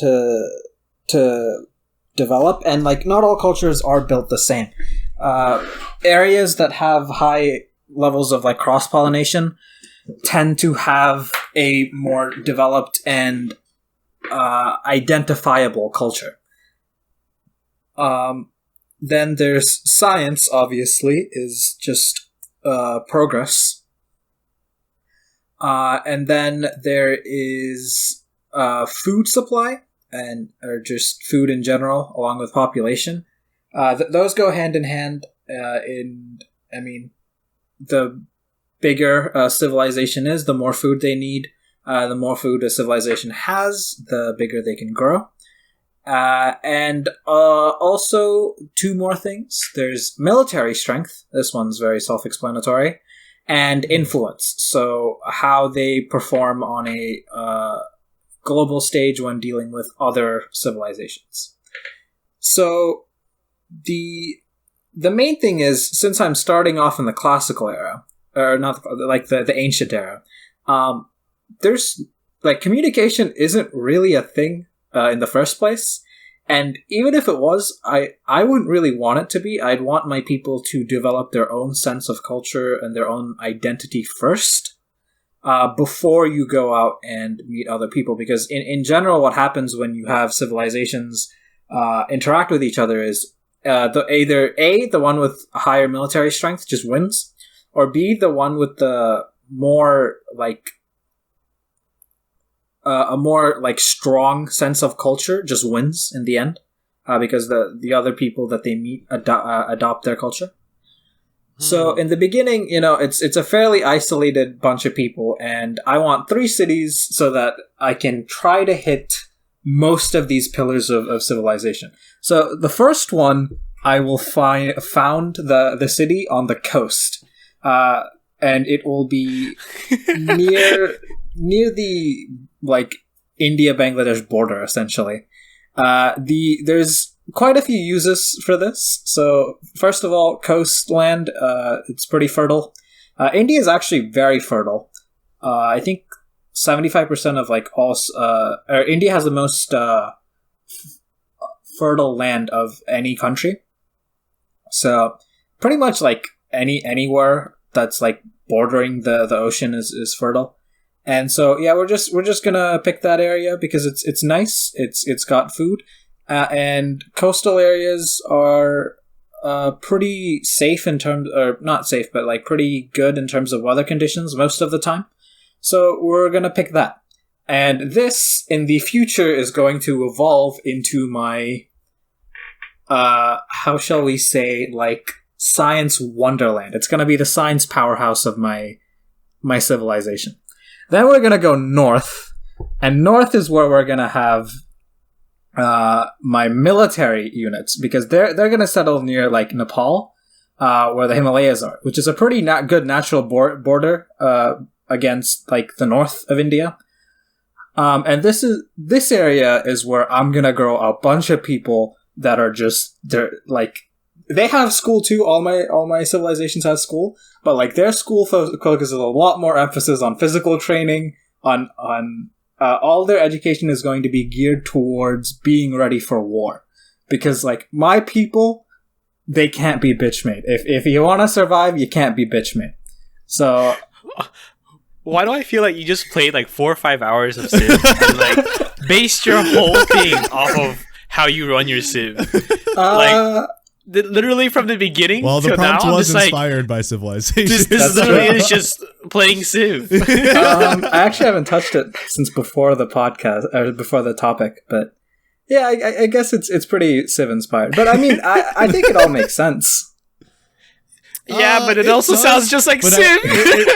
to develop, and like not all cultures are built the same. Areas that have high levels of like cross-pollination tend to have a more developed and identifiable culture. Then there's science, obviously, is just progress. And then there is food supply, or just food in general, along with population. Those go hand in hand. The bigger civilization is, the more food they need. The more food a civilization has, the bigger they can grow. And also, two more things. There's military strength. This one's very self-explanatory. And influence. So how they perform on a global stage when dealing with other civilizations. So the main thing is, since I'm starting off in the classical era, or not like the ancient era, there's like communication isn't really a thing in the first place. And even if it was, I wouldn't really want it to be. I'd want my people to develop their own sense of culture and their own identity first, before you go out and meet other people. Because in general, what happens when you have civilizations interact with each other is either A, the one with higher military strength just wins, or B, the one with the more a more strong sense of culture just wins in the end, because the other people that they meet adopt their culture. So in the beginning, it's a fairly isolated bunch of people, and I want 3 cities so that I can try to hit most of these pillars of civilization. So the first one, I will found the city on the coast, and it will be near the India-Bangladesh border, essentially. There's quite a few uses for this. So first of all, coastland, it's pretty fertile. India is actually very fertile. I think 75% of India has the most fertile land of any country. So pretty much anywhere that's bordering the ocean is fertile. And so yeah, we're just gonna pick that area because it's nice. It's got food, and coastal areas are pretty safe in terms, or not safe, but pretty good in terms of weather conditions most of the time. So we're gonna pick that, and this in the future is going to evolve into my how shall we say, science wonderland. It's gonna be the science powerhouse of my civilization. Then we're going to go north, and north is where we're going to have my military units, because they're going to settle near Nepal, where the Himalayas are, which is a pretty good natural border against the north of India. And this area is where I'm going to grow a bunch of people that are they have school too. All my civilizations have school, but their school focuses a lot more emphasis on physical training. On all their education is going to be geared towards being ready for war, because my people, they can't be bitchmade. If you want to survive, you can't be bitchmade. So why do I feel like you just played 4 or 5 hours of Civ and based your whole thing off of how you run your Civ? Literally from the beginning. Well, the prompt was inspired by Civilization. This literally is just playing Civ. I actually haven't touched it since before the podcast, or before the topic, but yeah, I guess it's pretty Civ inspired. But I mean, I think it all makes sense. Yeah, but it also sounds just like Civ.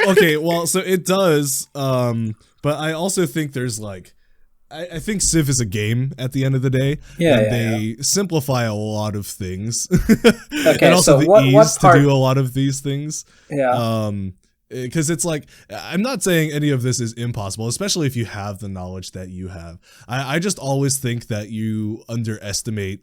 Okay, well, so it does, but I also think there's I think Civ is a game at the end of the day. Yeah, and they simplify a lot of things. Okay, and also so the ease to do a lot of these things. Yeah. Because it's I'm not saying any of this is impossible, especially if you have the knowledge that you have. I just always think that you underestimate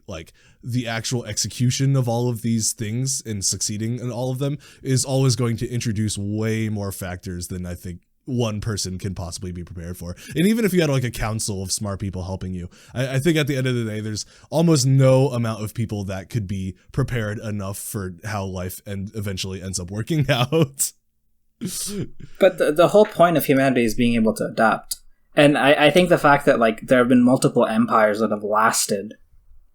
the actual execution of all of these things, and succeeding in all of them is always going to introduce way more factors than I think one person can possibly be prepared for. And even if you had a council of smart people helping you, I think at the end of the day, there's almost no amount of people that could be prepared enough for how life eventually ends up working out. But the whole point of humanity is being able to adapt. And I think the fact that like there have been multiple empires that have lasted,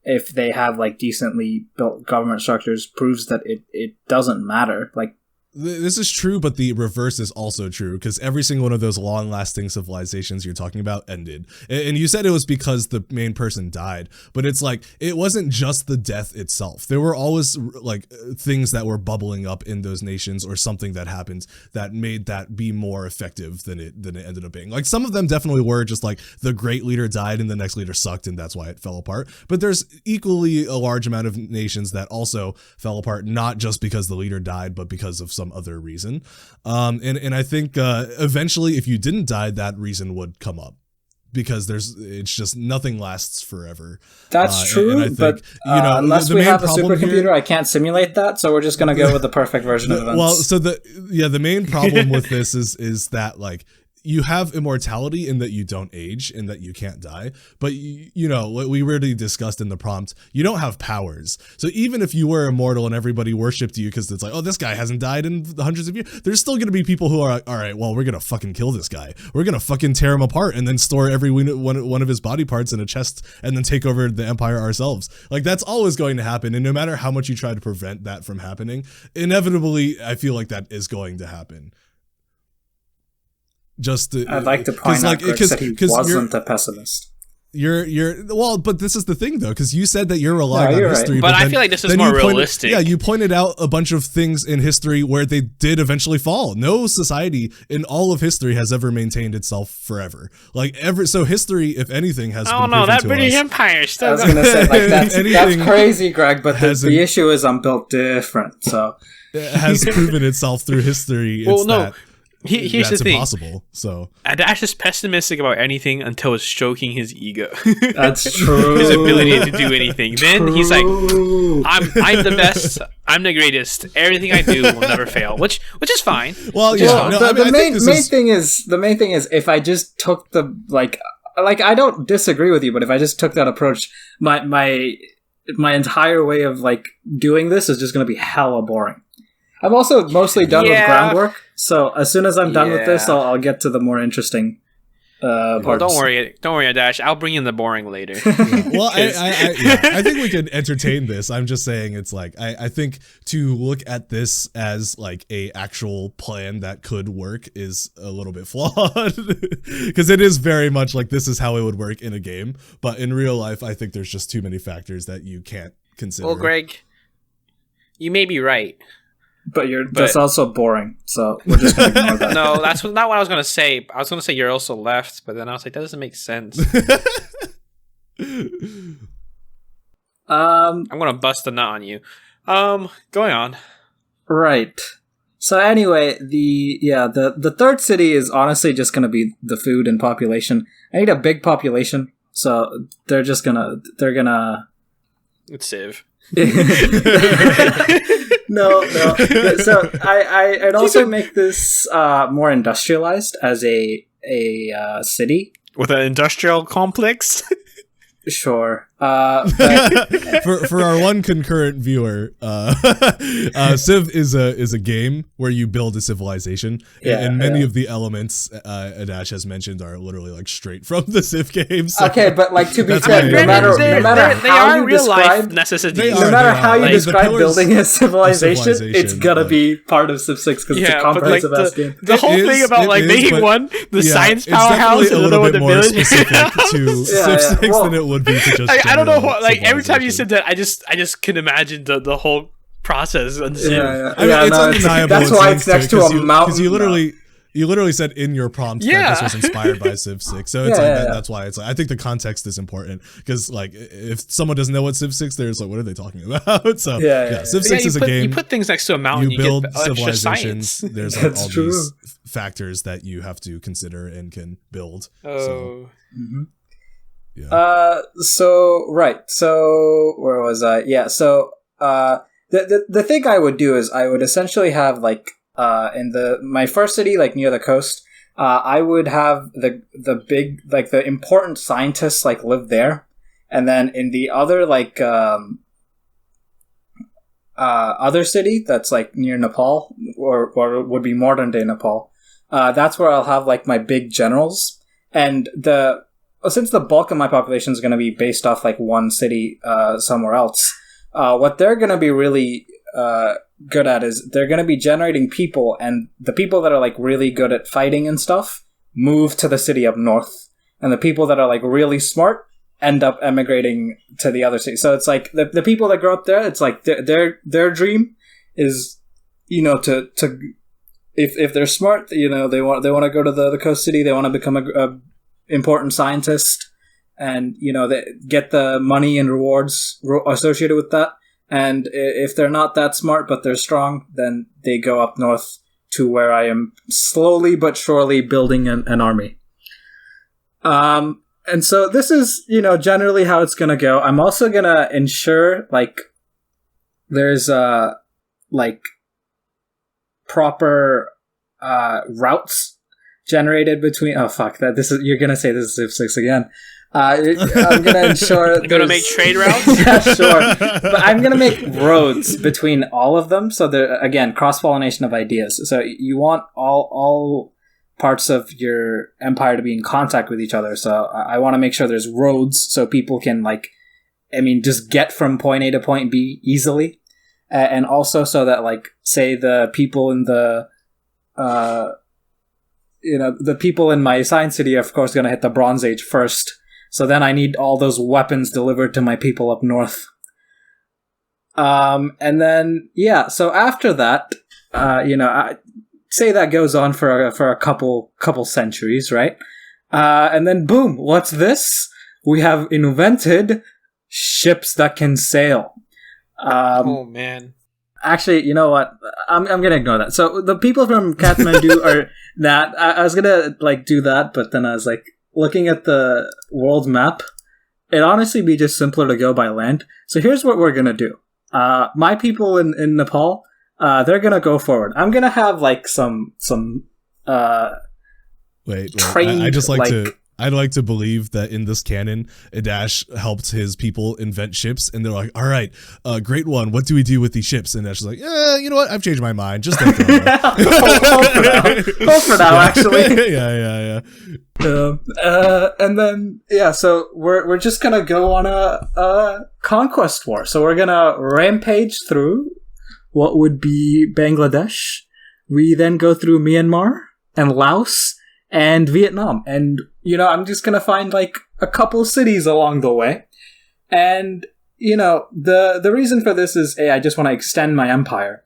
if they have like decently built government structures, proves that it doesn't matter. Like, this is true, but the reverse is also true, because every single one of those long-lasting civilizations you're talking about ended. And you said it was because the main person died, but it's like, it wasn't just the death itself. There were always like things that were bubbling up in those nations, or something that happened that made that be more effective than it ended up being. Like, some of them definitely were just like the great leader died and the next leader sucked, and that's why it fell apart. But there's equally a large amount of nations that also fell apart, not just because the leader died, but because of some other reason. And I think eventually, if you didn't die, that reason would come up, because it's just nothing lasts forever. That's true, and I think, but unless we have a supercomputer, I can't simulate that, so we're just going to go with the perfect version of events. Well, so the main problem with this is that, like, you have immortality in that you don't age and that you can't die, but you know what we already discussed in the prompt, you don't have powers. So even if you were immortal and everybody worshipped you because it's like, oh, this guy hasn't died in hundreds of years, there's still going to be people who are like, all right, well, we're going to fucking kill this guy. We're going to fucking tear him apart and then store every one of his body parts in a chest and then take over the empire ourselves. Like, that's always going to happen. And no matter how much you try to prevent that from happening, inevitably, I feel like that is going to happen. I'd like to point out that he wasn't a pessimist. Well, but this is the thing though, because you said that you're relying on history, right. But I feel like this is more realistic. You pointed out a bunch of things in history where they did eventually fall. No society in all of history has ever maintained itself forever. So history, if anything, has. Oh no, that British Empire still. I was going to say, like, that's crazy, Greg. But the issue is I'm built different, so it has proven itself through history. Well, no. Here's the thing. Impossible. So Adash is pessimistic about anything until it's stroking his ego. That's true. His ability to do anything. Then he's like, I'm the best. I'm the greatest. Everything I do will never fail, which is fine. Well, yeah. The main thing is if I just took the like I don't disagree with you, but if I just took that approach, my entire way of like doing this is just going to be hella boring. I'm also mostly done with groundwork, so as soon as I'm done with this, I'll get to the more interesting parts. Well, don't worry, Adash. I'll bring in the boring later. Well, I think we can entertain this. I'm just saying, it's like I think to look at this as like a actual plan that could work is a little bit flawed, because it is very much like this is how it would work in a game, but in real life, I think there's just too many factors that you can't consider. Well, Greg, you may be right. But that's also boring, so we're just going to ignore that. No, that's not what I was going to say. I was going to say you're also left, but then I was like, that doesn't make sense. I'm going to bust a nut on you. Going on. Right. So anyway, the third city is honestly just going to be the food and population. I need a big population, so they're gonna... It's Civ. No. So I'd also make this more industrialized as a city with an industrial complex. Sure. For our one concurrent viewer, Civ is a game where you build a civilization, and many of the elements Adash has mentioned are literally like straight from the Civ game. So okay, but like to be fair, no matter how you describe necessities, no matter how you describe building a civilization, it's gonna be part of Civ 6 because it's a comprehensive ass game. The whole thing about like making the science powerhouse and another one the village specific to Civ 6 than it would be to just. I don't know what, like every time you said that, I just can imagine the whole process. And it's undeniable. That's why it's next to a mountain. Because you literally said in your prompt that this was inspired by Civ 6. So it's that's why it's like, I think the context is important, because like if someone doesn't know what Civ 6 is, like what are they talking about? So Civ 6 is a game. You put things next to a mountain, you build civilizations. There's like all these factors that you have to consider and can build. Oh. Yeah. So where was I? Yeah. So the thing I would do is I would essentially have like in my first city, like near the coast, I would have the big, like the important scientists like live there, and then in the other like other city that's like near Nepal, or would be modern day Nepal. That's where I'll have like my big generals, and since the bulk of my population is going to be based off like one city somewhere else, what they're going to be really good at is they're going to be generating people, and the people that are like really good at fighting and stuff move to the city up north, and the people that are like really smart end up emigrating to the other city. So it's like the people that grow up there, it's like their dream is, to if they're smart, they want to go to the coast city, they want to become a important scientist, and they get the money and rewards associated with that. And if they're not that smart but they're strong, then they go up north to where I am slowly but surely building an army. And so this is, generally how it's going to go. I'm also going to ensure, like, there's, proper, routes generated between... Oh, fuck. You're going to say this is Civ 6 again. I'm going to ensure... You're going to make trade routes? Yeah, sure. But I'm going to make roads between all of them. So, again, cross-pollination of ideas. So you want all parts of your empire to be in contact with each other. So I want to make sure there's roads so people can just get from point A to point B easily. And also so that say the people in the people in my science city are of course going to hit the Bronze Age first. So then I need all those weapons delivered to my people up north. And then, so after that, say that goes on for a couple centuries, right? And then boom, what's this? We have invented ships that can sail. Oh man. Actually, you know what? I'm gonna ignore that. So the people from Kathmandu are that. I was gonna do that, but then I was looking at the world map. It'd honestly be just simpler to go by land. So here's what we're gonna do. My people in Nepal. They're gonna go forward. I'm gonna have some wait. Trained, I'd like to believe that in this canon, Aadharsh helped his people invent ships, and they're like, "All right, great one. What do we do with these ships?" And Aadharsh is like, "Yeah, you know what? I've changed my mind. Just don't throw them away." Hope for now, actually. Yeah. And then so we're just gonna go on a conquest war. So we're gonna rampage through what would be Bangladesh. We then go through Myanmar and Laos and Vietnam. And, I'm just going to find a couple cities along the way. And, the reason for this is A, I just want to extend my empire.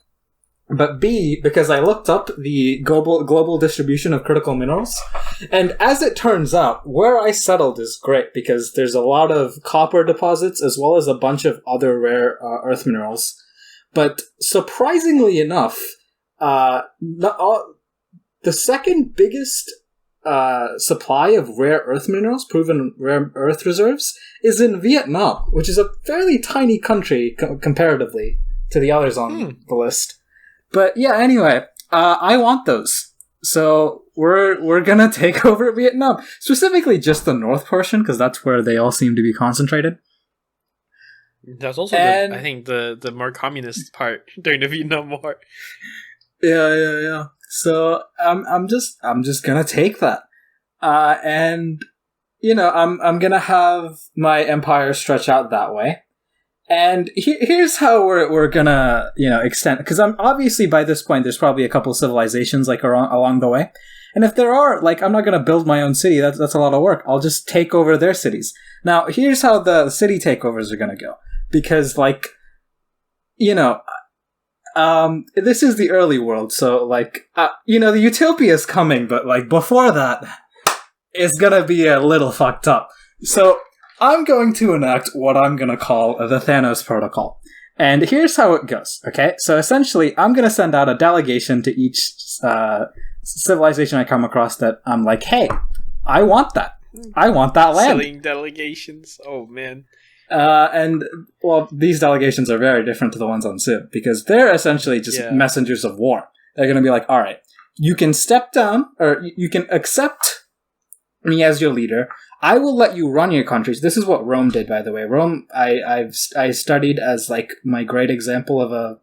But B, because I looked up the global distribution of critical minerals. And as it turns out, where I settled is great because there's a lot of copper deposits as well as a bunch of other rare earth minerals. But surprisingly enough, the second biggest supply of rare earth minerals, proven rare earth reserves, is in Vietnam, which is a fairly tiny country comparatively to the others on the list. But anyway, I want those. So we're gonna take over Vietnam, specifically just the north portion, because that's where they all seem to be concentrated. That's also, I think, the more communist part during the Vietnam War. Yeah. So I'm just gonna take that, and I'm gonna have my empire stretch out that way. And here's how we're gonna extend, because I'm obviously by this point there's probably a couple civilizations along the way, and if there are, I'm not gonna build my own city. That's a lot of work. I'll just take over their cities. Now here's how the city takeovers are gonna go. Because, this is the early world, so, the utopia is coming, but, before that, it's gonna be a little fucked up. So, I'm going to enact what I'm gonna call the Thanos Protocol. And here's how it goes, okay? So, essentially, I'm gonna send out a delegation to each civilization I come across that I'm like, hey, I want that. I want that land. Selling delegations. Oh, man. These delegations are very different to the ones on Civ, because they're essentially just messengers of war. They're going to be like, all right, you can step down, or you can accept me as your leader. I will let you run your countries. This is what Rome did, by the way. Rome, I studied as like my great example of a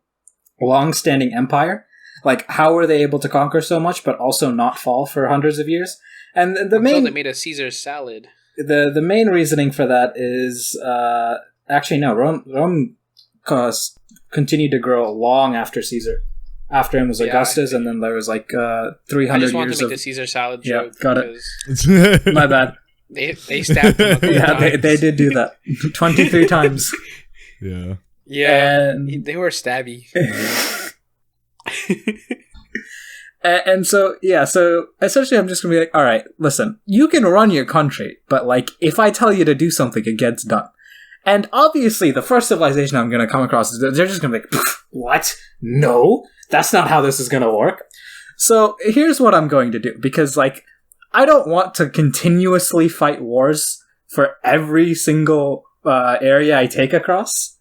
long-standing empire. Like, how were they able to conquer so much, but also not fall for hundreds of years? And the main they made a Caesar salad. The main reasoning for that is actually no. Rome continued to grow long after Caesar. After him was Augustus, and then there was like 300 years of... I just wanted to make the Caesar salad joke. Yeah, got it. My bad. They stabbed him. They did do that 23 times. Yeah. Yeah, and they were stabby. And so essentially I'm just gonna be like, all right, listen, you can run your country, but like if I tell you to do something, it gets done. And obviously the first civilization I'm gonna come across is they're just gonna be like, what? No, that's not how this is gonna work. So here's what I'm going to do, because like I don't want to continuously fight wars for every single area I take across.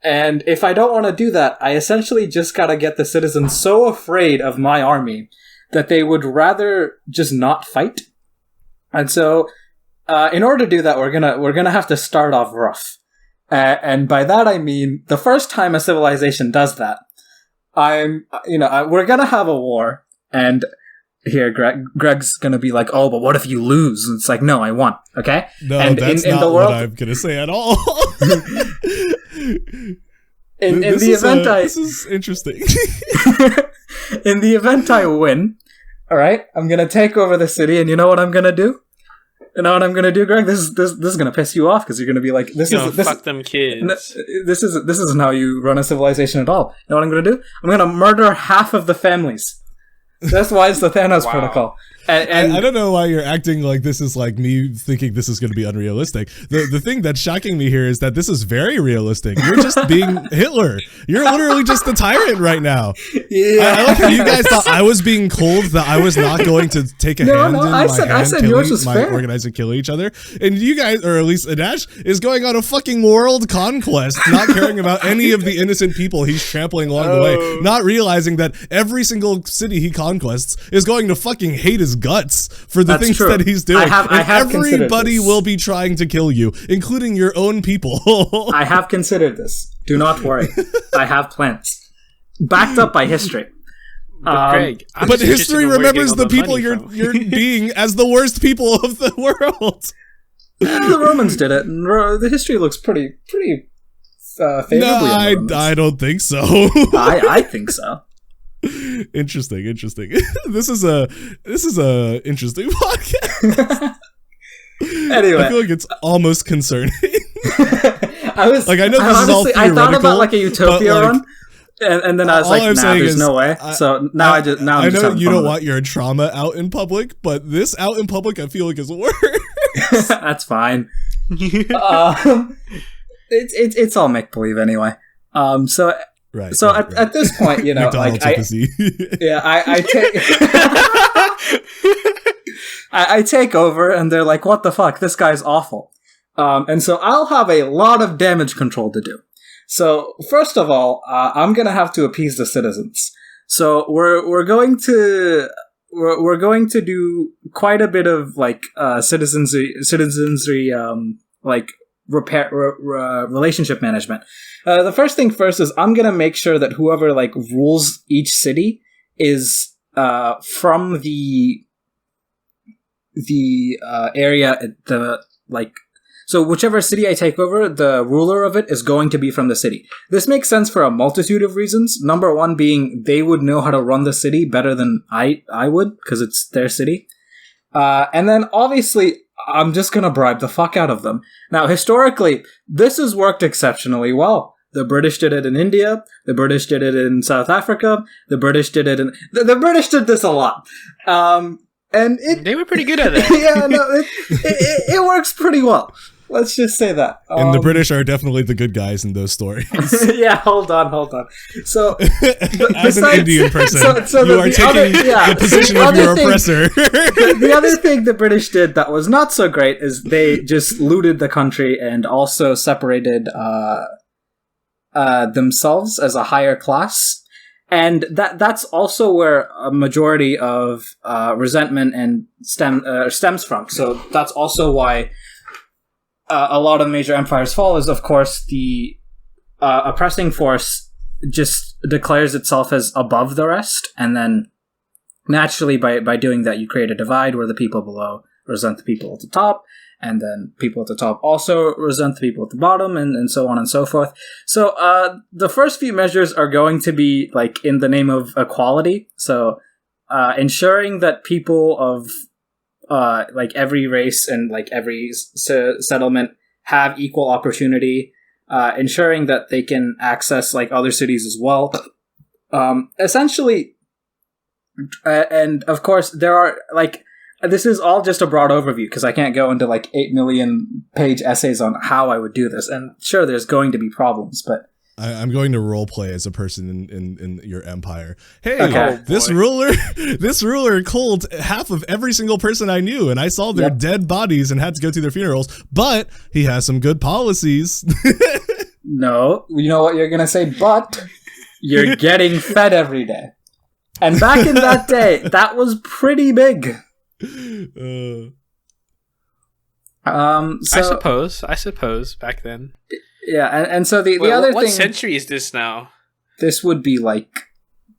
And if I don't want to do that, I essentially just gotta get the citizens so afraid of my army that they would rather just not fight. And so, in order to do that, we're gonna have to start off rough. And by that I mean, the first time a civilization does that, we're gonna have a war, and here, Greg's gonna be like, oh, but what if you lose? And it's like, no, I won, okay? No, and that's not the world, what I'm gonna say at all. This is interesting. In the event I win, alright, I'm gonna take over the city, and you know what I'm gonna do? You know what I'm gonna do, Greg? This is gonna piss you off, because you're gonna be like, fuck them kids. This isn't how you run a civilization at all. You know what I'm gonna do? I'm gonna murder half of the families. That's why it's the Thanos protocol. And I don't know why you're acting like this is like me thinking this is going to be unrealistic. The thing that's shocking me here is that this is very realistic. You're just being Hitler. You're literally just the tyrant right now. Yeah. I like how you guys thought I was being cold, that I was not going to take a hand in I said yours was fair. Organize and kill each other. And you guys, or at least Aadharsh, is going on a fucking world conquest, not caring about any of the innocent people he's trampling along the way, not realizing that every single city he conquests is going to fucking hate his guts for the things that he's doing. I have everybody will be trying to kill you, including your own people. I have considered this. Do not worry. I have plans. Backed up by history. But Craig, but history remembers the people you're being as the worst people of the world. The Romans did it, and the history looks pretty favorably. No, I don't think so. I think so. Interesting. This is a interesting podcast. Anyway, I feel like it's almost concerning. I was like, I know this honestly, is all theoretical. I thought about like a utopia run, and then I was like, there's no way. So now I'm I just know you don't want it. your trauma out in public, but this out in public, I feel like is worse. That's fine. It's all make believe anyway. So. Right. So at this point, you know, like I take over, and they're like, "What the fuck? This guy's awful." And so I'll have a lot of damage control to do. So first of all, I'm gonna have to appease the citizens. So we're going to do quite a bit of like citizenry like relationship management. The first thing first is I'm gonna make sure that whoever like rules each city is from the area so whichever city I take over, the ruler of it is going to be from the city. This makes sense for a multitude of reasons. Number one being they would know how to run the city better than I would, because it's their city. And then obviously I'm just gonna bribe the fuck out of them. Now, historically, this has worked exceptionally well. The British did it in India. The British did it in South Africa. The British did it in... The British did this a lot. And they were pretty good at it. Yeah, no, it works pretty well. Let's just say that. And the British are definitely the good guys in those stories. Yeah, hold on. So, as an Indian person, you are taking the position of your oppressor. The other thing the British did that was not so great is they just looted the country and also separated themselves as a higher class. And that's also where a majority of resentment and stems from. So that's also why a lot of major empires fall, is, of course, the oppressing force just declares itself as above the rest, and then naturally by doing that you create a divide where the people below resent the people at the top, and then people at the top also resent the people at the bottom, and so on and so forth. So the first few measures are going to be like in the name of equality. So ensuring that people of like every race and like every settlement have equal opportunity, ensuring that they can access like other cities as well. Essentially, and of course there are like, this is all just a broad overview because I can't go into like 8 million page essays on how I would do this. And sure, there's going to be problems, but I'm going to role play as a person in your empire. Hey, okay. this ruler killed half of every single person I knew, and I saw their dead bodies and had to go to their funerals. But he has some good policies. No, you know what you're gonna say, but you're getting fed every day. And back in that day, that was pretty big. So, I suppose back then. Yeah, and so the other thing... What century is this now? This would be like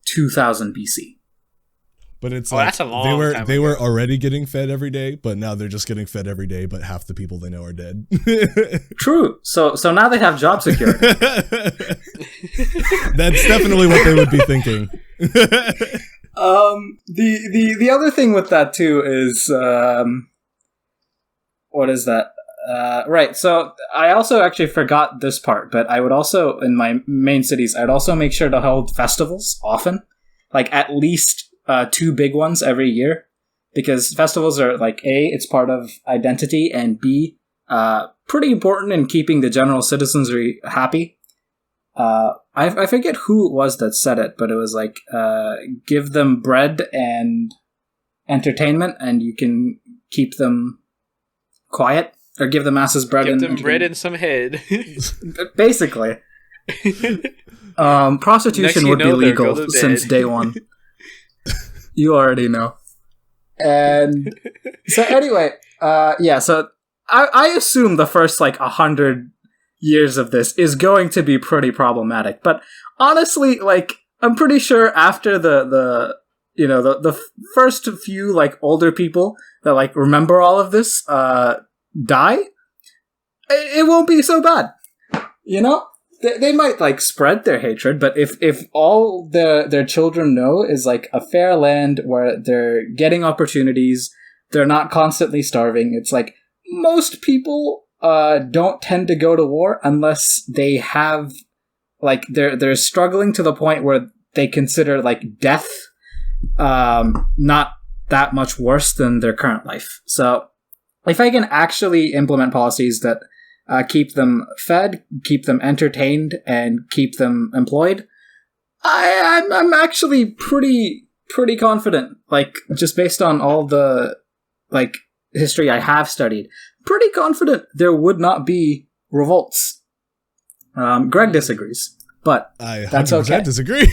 2000 BC. But it's like that's a long time they ago. were already getting fed every day, but now they're just getting fed every day, but half the people they know are dead. True. So now they have job security. That's definitely what they would be thinking. The other thing with that too is what is that? Right. So I also actually forgot this part, but I would also, in my main cities, I'd also make sure to hold festivals often, like at least 2 big ones every year, because festivals are like it's part of identity, and B, pretty important in keeping the general citizenry happy. I forget who it was that said it, but it was like, give them bread and entertainment, and you can keep them quiet, or give the masses bread. Give them bread and some head. Basically. Prostitution would be legal since day one. You already know. And so anyway, so I assume the first like 100 years of this is going to be pretty problematic. But honestly, like, I'm pretty sure after the first few like older people that like remember all of this die, it won't be so bad. You know? They might like spread their hatred, but if all their children know is like a fair land where they're getting opportunities, they're not constantly starving, it's like most people don't tend to go to war unless they have like they're struggling to the point where they consider like death not that much worse than their current life. So if I can actually implement policies that keep them fed, keep them entertained, and keep them employed, I'm actually pretty confident. Like, just based on all the like history I have studied, pretty confident there would not be revolts. Greg disagrees, but I 100% that's okay. disagree.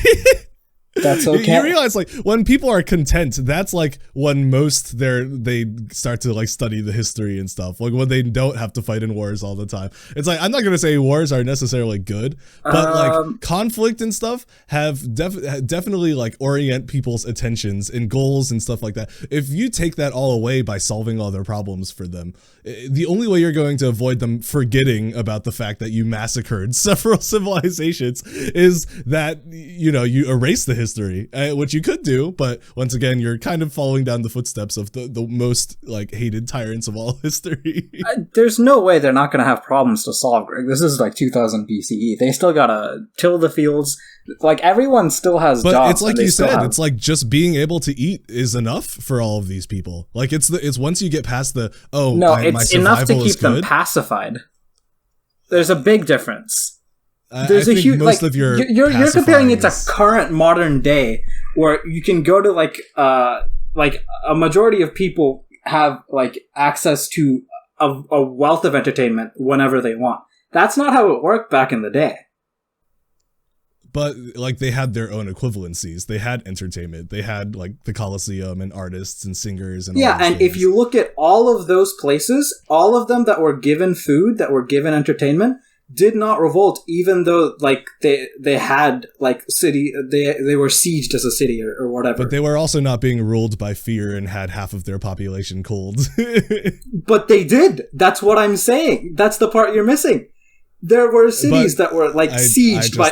That's okay. You realize, like, when people are content, that's like when most they start to like study the history and stuff. Like when they don't have to fight in wars all the time. It's like, I'm not gonna say wars are necessarily good, but like conflict and stuff have definitely like orient people's attentions and goals and stuff like that. If you take that all away by solving all their problems for them, the only way you're going to avoid them forgetting about the fact that you massacred several civilizations is that you erase the history, which you could do, but once again, you're kind of following down the footsteps of the most like hated tyrants of all history. There's no way they're not going to have problems to solve, Greg. This is like 2000 BCE. They still gotta till the fields. Like, everyone still has jobs. But it's like you said, it's like just being able to eat is enough for all of these people. Like, it's once you get past it's enough to keep them pacified. There's a big difference. There's a huge most of your you're comparing it to current modern day, where you can go to like a majority of people have like access to a wealth of entertainment whenever they want. That's not how it worked back in the day. But like they had their own equivalencies. They had entertainment. They had like the Colosseum and artists and singers and all yeah. these And things. if you look at all of those places, all of them that were given food, that were given entertainment, did not revolt, even though like they had like city, they were sieged as a city or whatever. But they were also not being ruled by fear and had half of their population cold. But they did. That's what I'm saying. That's the part you're missing. There were cities that were like sieged by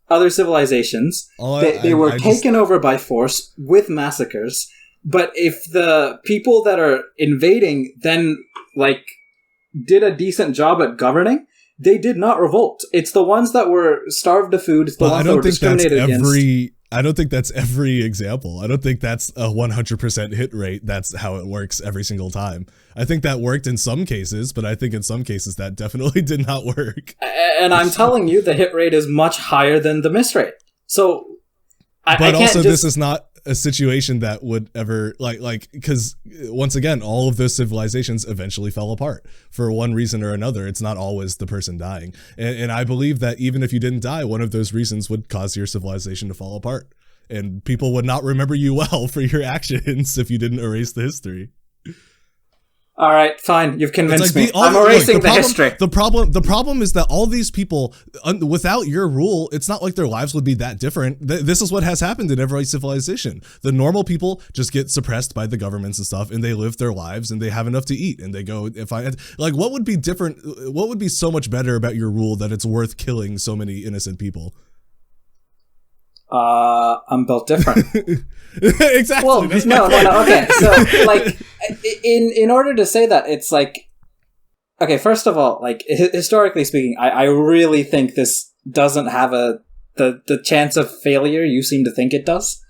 other civilizations. They were taken over by force with massacres. But if the people that are invading then like did a decent job at governing, they did not revolt. It's the ones that were starved of food. It's the ones that were discriminated against. I don't think that's every example. I don't think that's a 100% hit rate. That's how it works every single time. I think that worked in some cases, but I think in some cases that definitely did not work. And I'm telling you, the hit rate is much higher than the miss rate. So, this is not a situation that would ever because once again, all of those civilizations eventually fell apart for one reason or another. It's not always the person dying. And I believe that even if you didn't die, one of those reasons would cause your civilization to fall apart. And people would not remember you well for your actions if you didn't erase the history. All right, fine. You've convinced me. I'm erasing the history. The problem is that all these people, without your rule, it's not like their lives would be that different. This is what has happened in every civilization. The normal people just get suppressed by the governments and stuff, and they live their lives, and they have enough to eat, and they go. What would be different? What would be so much better about your rule that it's worth killing so many innocent people? I'm built different. Exactly. Well, no. Okay, so like, in order to say that, it's like, okay. First of all, like historically speaking, I really think this doesn't have the chance of failure you seem to think it does.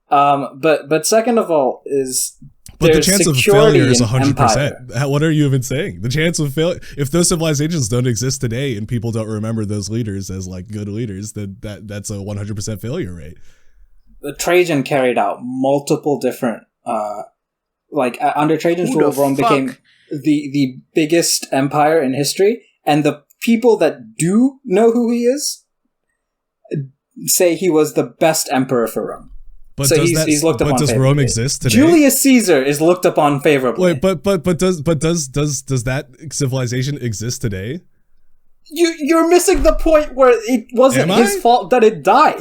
But second of all is. But the chance of failure is 100%. What are you even saying? The chance of failure, if those civilizations don't exist today and people don't remember those leaders as like good leaders, then that's a 100% failure rate. The Trajan carried out multiple different, under Trajan's rule, Rome became the biggest empire in history, and the people that do know who he is say he was the best emperor for Rome. But so he's looked upon does Rome exist today? Julius Caesar is looked upon favorably. Wait, but does that civilization exist today? You're missing the point where it wasn't his fault that it died.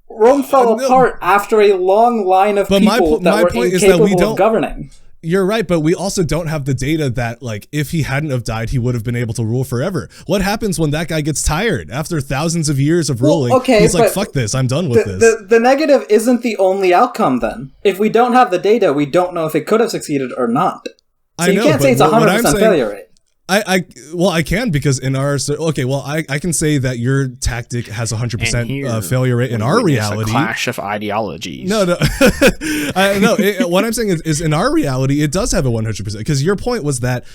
Rome fell apart after a long line of people that were incapable of governing. You're right, but we also don't have the data that, like, if he hadn't have died, he would have been able to rule forever. What happens when that guy gets tired after thousands of years of ruling? He's like, fuck this, I'm done with this. The negative isn't the only outcome, then. If we don't have the data, we don't know if it could have succeeded or not. So you can't say it's 100% failure rate. I can, because in our I can say that your tactic has 100% failure rate in our reality. It's a clash of ideologies. No. What I'm saying is in our reality it does have a 100%, because your point was that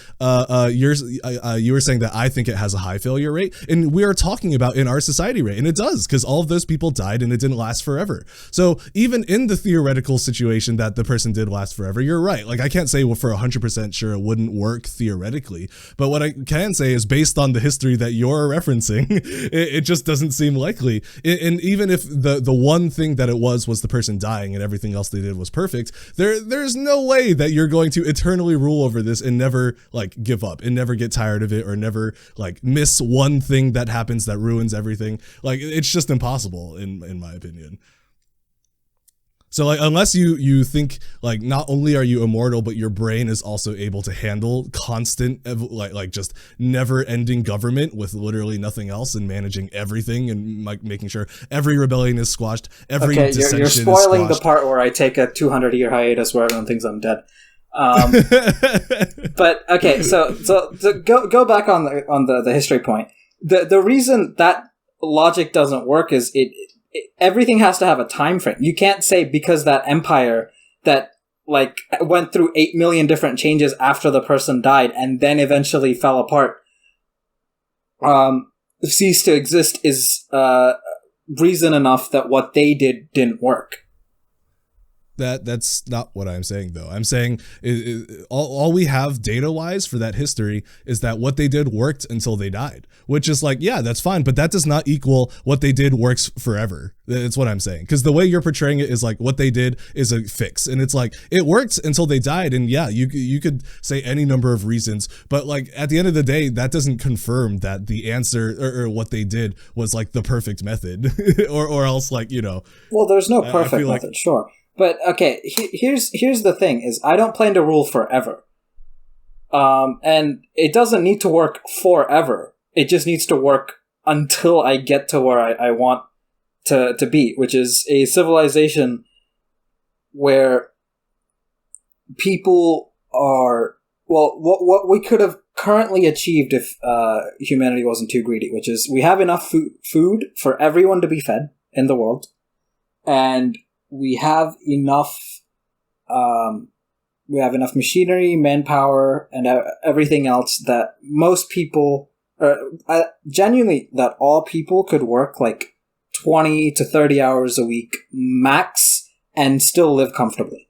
you were saying that I think it has a high failure rate, and we are talking about in our society rate, and it does, because all of those people died and it didn't last forever. So even in the theoretical situation that the person did last forever, you're right. Like, I can't say for 100% sure it wouldn't work theoretically, but what I can say is, based on the history that you're referencing, it just doesn't seem likely. And even if the one thing that it was the person dying and everything else they did was perfect, there's no way that you're going to eternally rule over this and never like give up and never get tired of it, or never like miss one thing that happens that ruins everything. Like, it's just impossible in my opinion. So, like, unless you think, like, not only are you immortal, but your brain is also able to handle constant, like just never-ending government with literally nothing else, and managing everything, and like making sure every rebellion is squashed, every dissension you're spoiling is squashed. The part where I take a 200-year hiatus where everyone thinks I'm dead. But okay, so go back on the history point. The reason that logic doesn't work is everything has to have a time frame. You can't say because that empire that like went through 8 million different changes after the person died and then eventually fell apart, ceased to exist is reason enough that what they did didn't work. That's not what I'm saying, though. I'm saying all we have data-wise for that history is that what they did worked until they died, which is like, yeah, that's fine, but that does not equal what they did works forever. That's what I'm saying. Because the way you're portraying it is like what they did is a fix, and it's like it worked until they died, and yeah, you could say any number of reasons, but like at the end of the day, that doesn't confirm that the answer or what they did was like the perfect method, or else like, you know. Well, there's no perfect method, sure. But okay, here's the thing: is I don't plan to rule forever, and it doesn't need to work forever. It just needs to work until I get to where I want to be, which is a civilization where people are what we could have currently achieved if humanity wasn't too greedy, which is we have enough food for everyone to be fed in the world, and we have enough machinery, manpower, and everything else that most people, genuinely, that all people could work like 20 to 30 hours a week max and still live comfortably.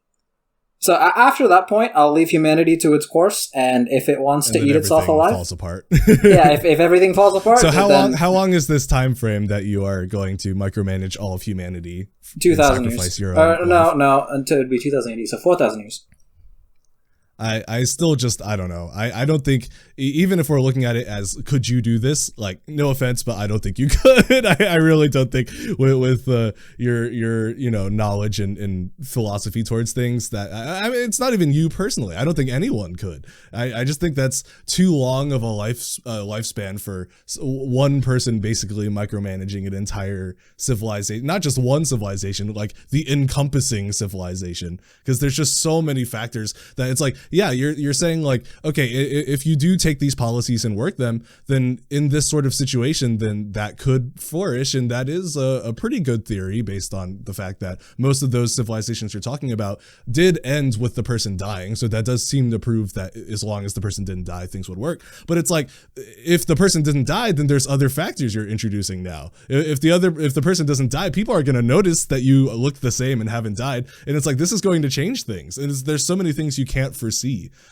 So after that point, I'll leave humanity to its course, and if it wants to eat itself alive, falls apart. Yeah, if everything falls apart. So how long is this time frame that you are going to micromanage all of humanity? 2,000 years. No, until it'd be 2080, so 4,000 years. I still just, I don't know. I don't think, even if we're looking at it as, could you do this? Like, no offense, but I don't think you could. I really don't think with your you know, knowledge and philosophy towards things that, I mean, it's not even you personally. I don't think anyone could. I just think that's too long of a lifespan for one person basically micromanaging an entire civilization, not just one civilization, like the encompassing civilization, because there's just so many factors that it's like, yeah, you're saying like, okay, if you do take these policies and work them, then in this sort of situation, then that could flourish. And that is a pretty good theory based on the fact that most of those civilizations you're talking about did end with the person dying. So that does seem to prove that as long as the person didn't die, things would work. But it's like, if the person didn't die, then there's other factors you're introducing now. If the person doesn't die, people are going to notice that you look the same and haven't died. And it's like, this is going to change things. And there's so many things you can't foresee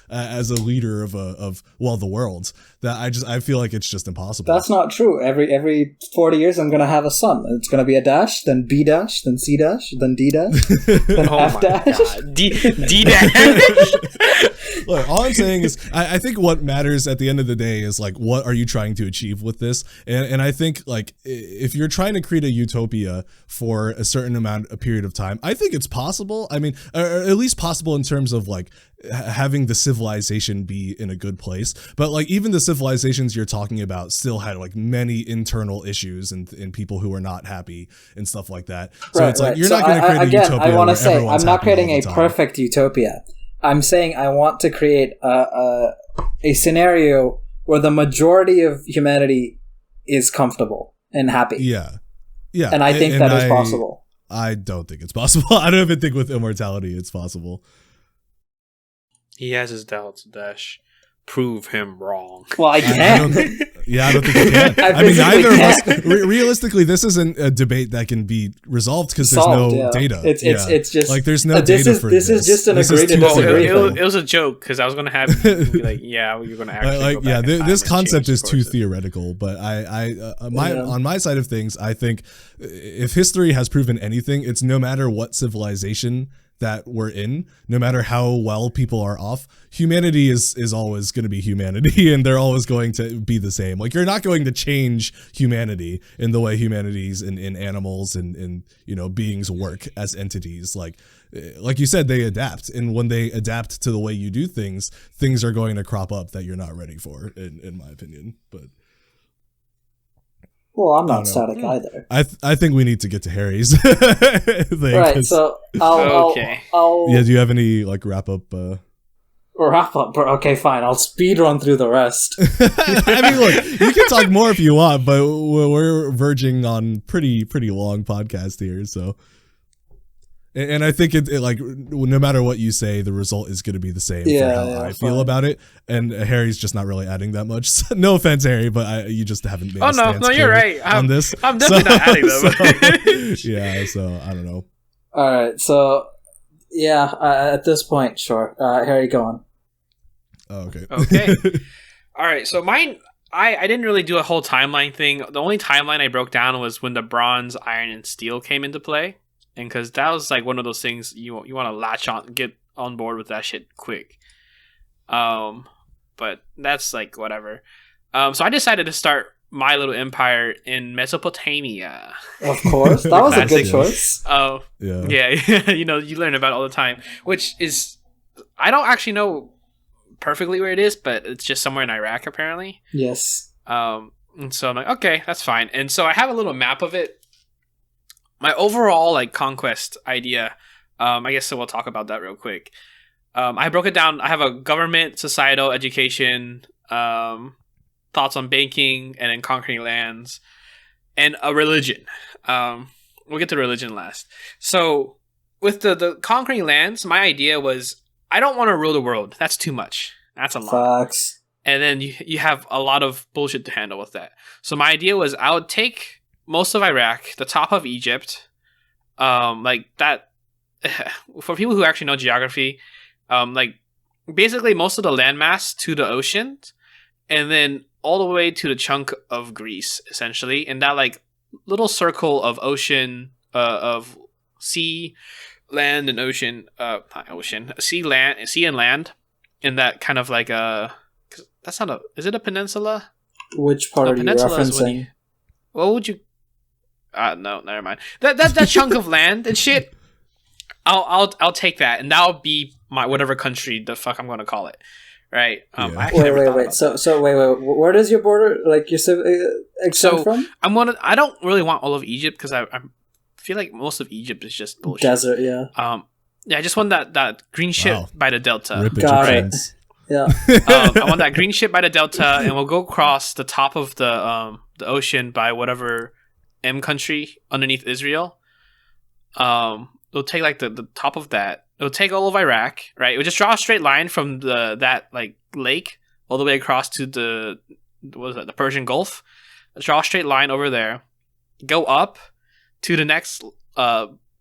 as a leader of the world, that I feel like it's just impossible. That's not true. Every 40 years I'm gonna have a son. It's gonna be a dash, then B dash, then C dash, then D dash, then F dash. D dash. Look, all I'm saying is I think what matters at the end of the day is like, what are you trying to achieve with this? And I think like, if you're trying to create a utopia for a certain a period of time, I think it's possible. I mean, or at least possible in terms of like having the civilization be in a good place. But like, even the civilizations you're talking about still had like many internal issues and people who were not happy and stuff like that. So right, it's like, you're not going to create a utopia. I want to say, I'm not creating a perfect utopia. I'm saying I want to create a scenario where the majority of humanity is comfortable and happy. Yeah. Yeah. And I think that is possible. I don't think it's possible. I don't even think with immortality it's possible. He has his doubts, Dash. Prove him wrong. Well, I can. I don't think you can. I mean, neither of us. Realistically, this isn't a debate that can be be because there's no data. It's just like there's no data for this. This is just an agree to disagree. It was a joke because I was going to have you be like, yeah, you're going to actually go back this concept is too theoretical. But on my side of things, I think if history has proven anything, it's no matter what civilization that we're in, no matter how well people are off, humanity is always going to be humanity, and they're always going to be the same. Like, you're not going to change humanity in the way humanities in animals and you know, beings work as entities. Like you said, they adapt, and when they adapt to the way you do things, things are going to crop up that you're not ready for, in my opinion. But well, I'm not static either. I think we need to get to Harry's thing. Right, so I'll yeah, do you have any like wrap up? Wrap up, bro. Okay, fine. I'll speed run through the rest. I mean, look, you can talk more if you want, but we're verging on pretty long podcast here, so. And I think it like, no matter what you say, the result is going to be the same for how I feel about it. And Harry's just not really adding that much. No offense, Harry, but you just haven't made a stance no, you're right. On this. I'm definitely not adding them. So I don't know. All right, so Yeah, at this point, sure. Harry, go on. Oh, okay. Okay. All right. So mine, I didn't really do a whole timeline thing. The only timeline I broke down was when the bronze, iron, and steel came into play, and because that was like one of those things you want to latch on, get on board with that shit quick. But that's like whatever. So I decided to start my little empire in Mesopotamia. Of course, that was a good choice. Oh, yeah. You learn about it all the time, which is I don't actually know perfectly where it is, but it's just somewhere in Iraq apparently. Yes. And so I'm like, okay, that's fine. And so I have a little map of it. My overall like conquest idea. I guess so. We'll talk about that real quick. I broke it down. I have a government, societal, education, thoughts on banking, and then conquering lands, and a religion. We'll get to religion last. So with the conquering lands, my idea was I don't want to rule the world. That's too much. That's a lot. Facts. And then you have a lot of bullshit to handle with that. So my idea was I would take most of Iraq, the top of Egypt, like that. For people who actually know geography, like basically most of the landmass to the ocean, and then all the way to the chunk of Greece, essentially, and that like little circle of ocean, of sea, land, and ocean, not ocean, sea and land, in that kind of like that's not is it a peninsula? Which part are you referencing? What would you? No, never mind. That chunk of land and shit. I'll take that, and that'll be my whatever country the fuck I'm gonna call it, right? Yeah. Wait. So wait. Where does your border, like your extend from? I don't really want all of Egypt because I feel like most of Egypt is just bullshit. Desert, yeah. Yeah, I just want that green ship by the delta. Got it. Yeah. I want that green ship by the delta, and we'll go across the top of the ocean by whatever M country underneath Israel. It'll take like the top of that. It'll take all of Iraq, right? It would just draw a straight line from that like lake all the way across to the Persian Gulf. Draw a straight line over there. Go up to the next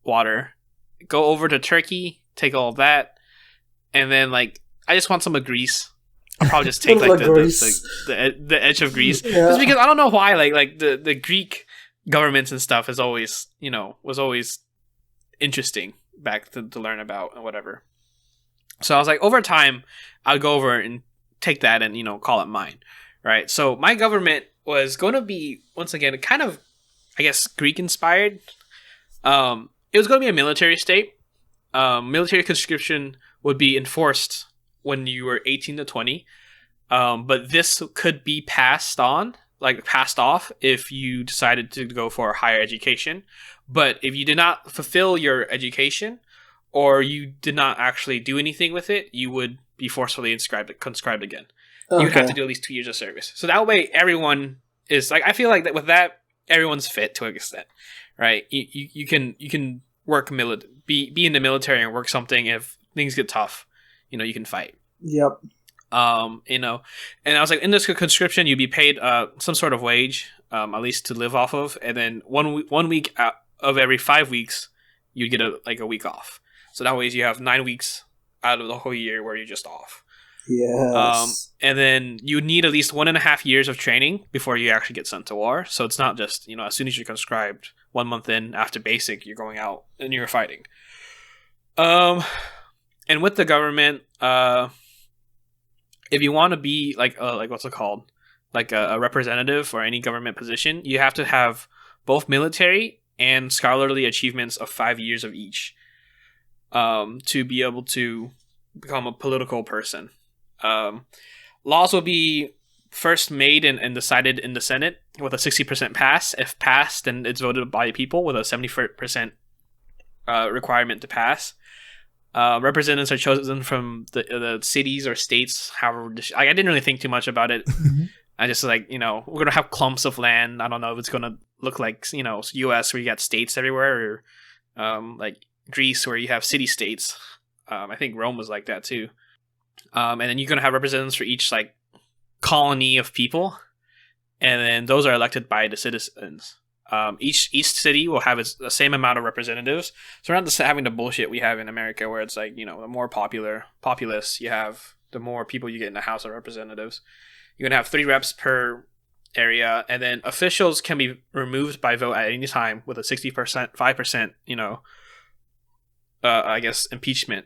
water. Go over to Turkey. Take all of that, and then like I just want some of Greece. I'll probably just take like the edge of Greece, just because I don't know why like the Greek governments and stuff is always was always interesting back to learn about and whatever. So I was like, over time, I'll go over and take that and call it mine, right? So my government was going to be once again kind of, I guess, Greek inspired. It was going to be a military state. Military conscription would be enforced when you were 18 to 20, but this could be passed off if you decided to go for higher education. But if you did not fulfill your education, or you did not actually do anything with it, you would be forcefully conscribed again. Okay. You would have to do at least 2 years of service. So that way, everyone is like, I feel like that with that, everyone's fit to an extent, right? You can work be in the military and work something. If things get tough, you can fight. Yep. And I was like, in this conscription, you'd be paid some sort of wage, at least to live off of, and then 1 week out of every 5 weeks, you'd get a week off. So that way you have 9 weeks out of the whole year where you're just off. Yes. And then you need at least 1.5 years of training before you actually get sent to war. So it's not just, as soon as you're conscribed, 1 month in after basic, you're going out and you're fighting. And with the government, if you want to be like what's it called? Like a representative or any government position, you have to have both military and scholarly achievements of 5 years of each, to be able to become a political person. Laws will be first made and decided in the Senate with a 60% pass. If passed, then it's voted by people with a 70% requirement to pass. Representatives are chosen from the cities or states. However, I didn't really think too much about it. I just we're gonna have clumps of land. I don't know if it's gonna look like U.S. where you got states everywhere, or like Greece where you have city states. I think Rome was like that too. And then you're gonna have representatives for each like colony of people, and then those are elected by the citizens. Each city will have the same amount of representatives. So we're not just having the bullshit we have in America, where it's like, the more populace you have, the more people you get in the House of Representatives. You're gonna have 3 reps per area, and then officials can be removed by vote at any time with a 60%, 5%, I guess impeachment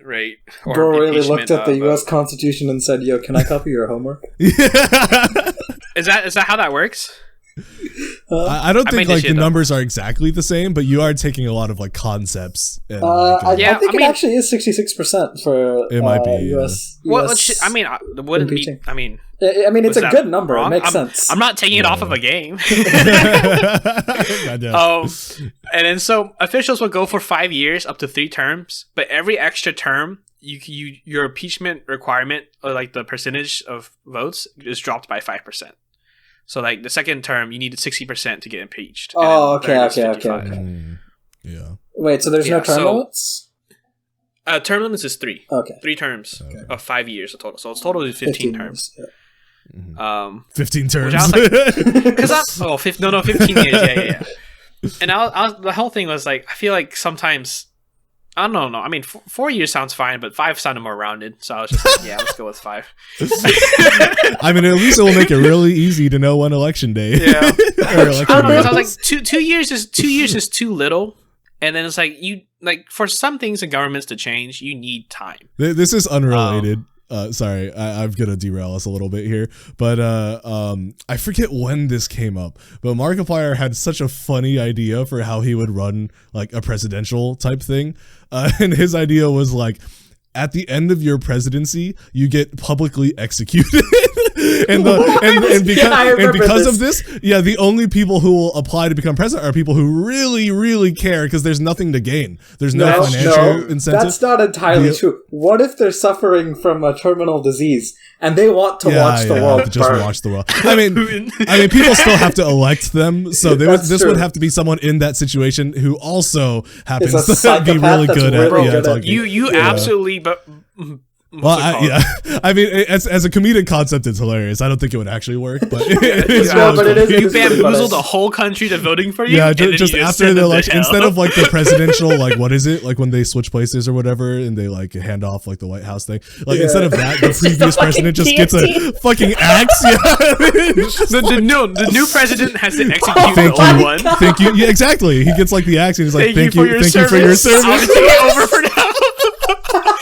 rate. Bro really looked at the U.S. Constitution and said, "Yo, can I copy your homework?" Is that how that works? I don't think like the numbers are exactly the same, but you are taking a lot of like concepts. And, I think it actually is 66% for it might be US. Well, it wouldn't be. I mean, it's a good number. Wrong? It makes sense. I'm not taking it off of a game. And then so officials will go for 5 years, up to 3 terms, but every extra term, your impeachment requirement, or like the percentage of votes, is dropped by 5%. So, like, the second term, you need 60% to get impeached. Oh, okay. Yeah. Wait, so there's no term limits? Term limits is 3. Okay. 3 terms of 5 years in total. So, it's totally 15 terms. Yeah. 15 terms. Which I was like, 15 years. Yeah. And the whole thing was, like, I feel like sometimes... I don't know. I mean, 4 years sounds fine, but 5 sounded more rounded. So I was just like, yeah, let's go with 5. I mean, at least it will make it really easy to know when election day. Yeah. I was like, 2 years is too little. And then it's like for some things in governments to change, you need time. This is unrelated. Sorry, I'm gonna derail us a little bit here, but I forget when this came up, but Markiplier had such a funny idea for how he would run like a presidential type thing, and his idea was like, at the end of your presidency, you get publicly executed. and because of this, the only people who will apply to become president are people who really, really care, because there's nothing to gain. There's no financial incentive. That's not entirely true. What if they're suffering from a terminal disease and they want to watch the world burn? Just watch the world. I mean, people still have to elect them, so this would have to be someone in that situation who also happens to be really good at talking. You absolutely, but. Well, I mean, as a comedic concept, it's hilarious. I don't think it would actually work, but you bamboozled the whole country to voting for you. Yeah, just after the election, instead of like the presidential, like what is it, like when they switch places or whatever, and they like hand off like the White House thing. Like instead of that, the previous president just gets a fucking axe. Yeah, the new president has to execute the old one. Thank you. Yeah, exactly. He gets like the axe, and he's like, "Thank you for your service. I'll take it over for now."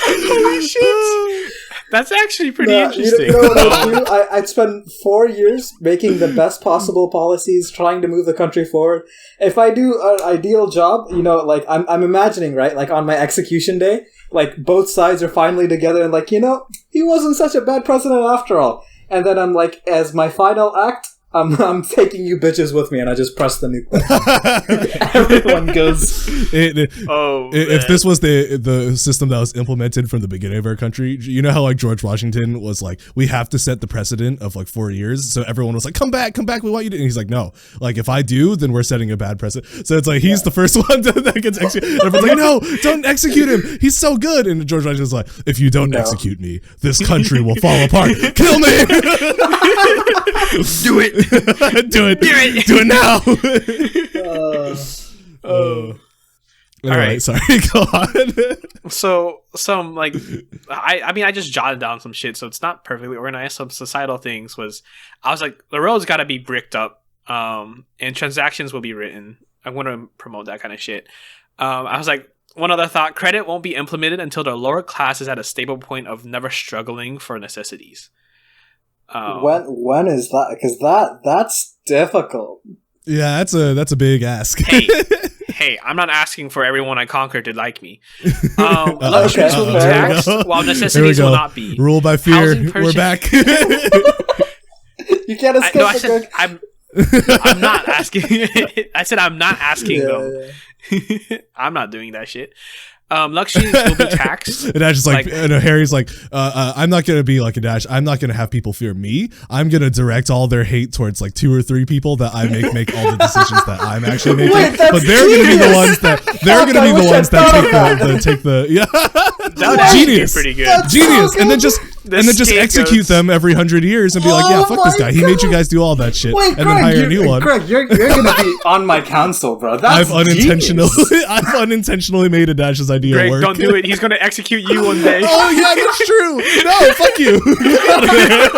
Holy shit. That's actually pretty interesting. You know what I'd do? I'd spend 4 years making the best possible policies, trying to move the country forward. If I do an ideal job, like I'm imagining, right? Like on my execution day, like both sides are finally together and like, he wasn't such a bad president after all. And then I'm like, as my final act, I'm taking you bitches with me, and I just press the nuke button. Everyone goes. If this was the system that was implemented from the beginning of our country, you know how like George Washington was like, we have to set the precedent of like 4 years, so everyone was like, come back, we want you to. And he's like, no, like if I do, then we're setting a bad precedent. So it's like he's the first one that gets executed. Everyone's like, no, don't execute him. He's so good. And George Washington's like, if you don't execute me, this country will fall apart. Kill me. Do it. Do it now. All right, sorry. Go on. So some like, I just jotted down some shit, so it's not perfectly organized. Some societal things I was like, the road's got to be bricked up, and transactions will be written. I want to promote that kind of shit. I was like, one other thought: credit won't be implemented until the lower class is at a stable point of never struggling for necessities. When is that? Because that's difficult. Yeah, that's a big ask. Hey, I'm not asking for everyone I conquer to like me. Luxuries will be taxed, while necessities will not be. Rule by fear. We're back. You can't escape. I'm not asking. I said I'm not asking them. Yeah. I'm not doing that shit. Luxuries will be taxed. And Dash is like Harry's like, I'm not gonna be like a Dash. I'm not gonna have people fear me. I'm gonna direct all their hate towards like 2 or 3 people that I make all the decisions that I'm actually making. Wait, but they're gonna be the ones that take the That genius. pretty good. Genius. And then just and then just execute them every 100 years and be like, yeah, fuck this guy. He made you guys do all that shit. Wait, and Greg, then hire a new one. Greg, you're gonna be on my council, bro. That's I've unintentionally made Aadharsh's idea Greg, work. don't do it. He's gonna execute you one day. Oh yeah, that's true. No, fuck you. Get out of there.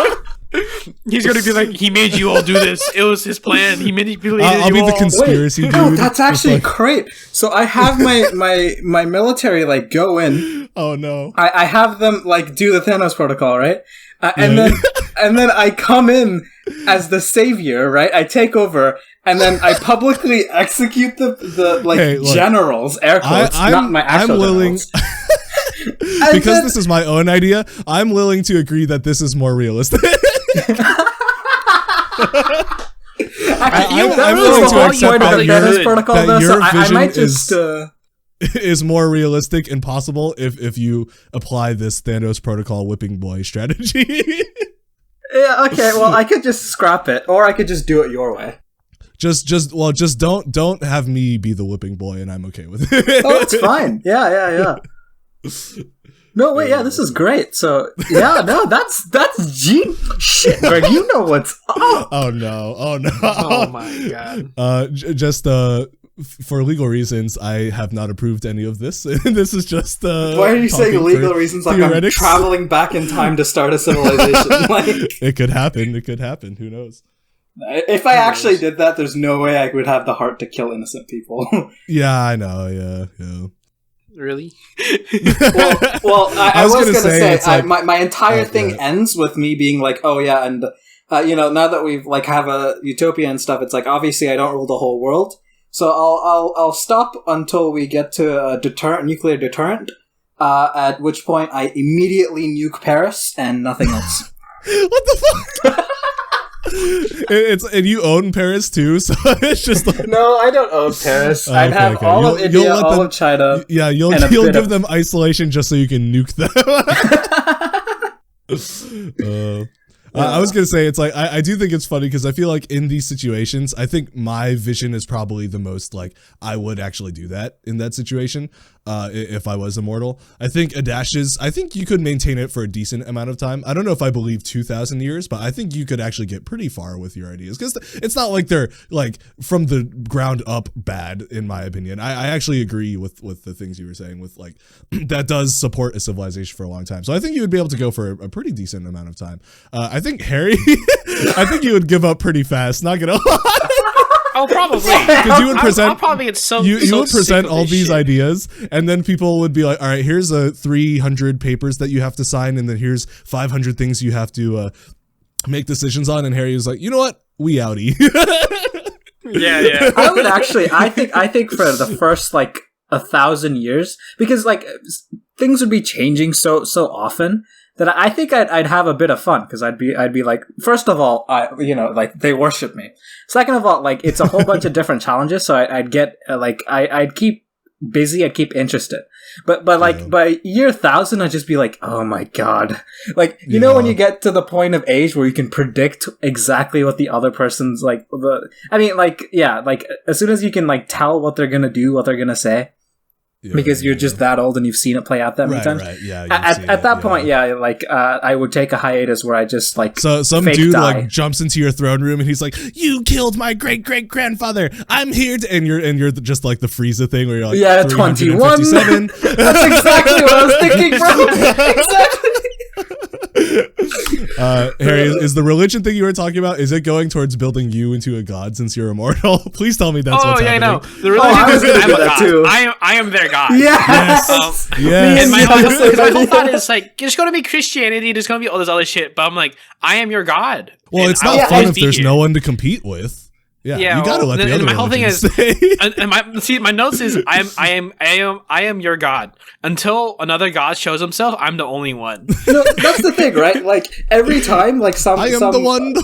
He's gonna be like, he made you all do this. It was his plan. He manipulated you all. I'll be the conspiracy dude. Oh, that's actually great. So I have my military like go in. Oh no. I have them like do the Thanos protocol, right? And then I come in as the savior, right? I take over, and then I publicly execute the generals, air quotes, not my actual I'm willing. generals. Because this is my own idea, I'm willing to agree that this is more realistic. I'm willing to accept that your vision is more realistic and possible if you apply this Thanos protocol whipping boy strategy. Yeah, okay, well, I could just scrap it, or I could just do it your way. Just don't have me be the whipping boy, and I'm okay with it. Oh, it's fine. Yeah. No, wait, yeah, this is great. So, yeah, no, that's shit, Greg, you know what's up. Oh no. Oh my god. For legal reasons, I have not approved any of this. This is just why are you saying legal reasons? Like I'm traveling back in time to start a civilization. Like it could happen. Who knows? If I actually did that, there's no way I would have the heart to kill innocent people. Yeah, I know. Yeah. Really? well, I was gonna say like, my entire thing ends with me being like, oh yeah, and now that we've like have a utopia and stuff, it's like obviously I don't rule the whole world, so I'll stop until we get to a nuclear deterrent, at which point I immediately nuke Paris and nothing else. What the fuck? And you own Paris too, so it's just like... No, I don't own Paris. I'd have all of India, all of China. Yeah, you'll give them isolation just so you can nuke them. I was gonna say, it's like I do think it's funny because I feel like in these situations, I think my vision is probably the most like I would actually do that in that situation if I was immortal. I think Aadharsh's, I think you could maintain it for a decent amount of time. I don't know if I believe 2,000 years, but I think you could actually get pretty far with your ideas because it's not like they're like from the ground up bad in my opinion. I actually agree with the things you were saying with like that does support a civilization for a long time. So I think you would be able to go for a pretty decent amount of time. I think Harry, I think you would give up pretty fast. Not gonna lie. Oh, probably. Because you would present. I'll probably get so. You so would present all these shit. ideas, and then people would be like, "All right, here's 300 papers that you have to sign, and then here's 500 things you have to make decisions on." And Harry was like, "You know what? We outie." Yeah. I would actually. I think for the first like 1,000 years, because like things would be changing so often. That I think I'd have a bit of fun because I'd be like, first of all, like they worship me. Second of all, like it's a whole bunch of different challenges, so I'd get I'd keep busy, I'd keep interested. But like by year 1,000, I'd just be like, oh my god, like you know when you get to the point of age where you can predict exactly what the other person's like. Like as soon as you can like tell what they're gonna do, what they're gonna say. Because you're just that old and you've seen it play out that many times. Right, yeah. At that point, I would take a hiatus where I just like some dude die. Like jumps into your throne room and he's like, "You killed my great grandfather. I'm here to," and you're just like the Frieza thing where you're like, 21. That's exactly what I was thinking, bro. Exactly. Harry, is the religion thing you were talking about, is it going towards building you into a god since you're immortal? Please tell me that's what's happening. No. The religion is I'm a god. Too. I am their god. Yes. Yes. And my whole thought is like, there's going to be Christianity, there's going to be all this other shit, but I'm like, I am your god. Well, it's not fun if there's no one to compete with. Yeah, you gotta let the other my whole thing is, stay. and my notes is I am your god. Until another god shows himself, I'm the only one. No, that's the thing, right? Like every time, like the one.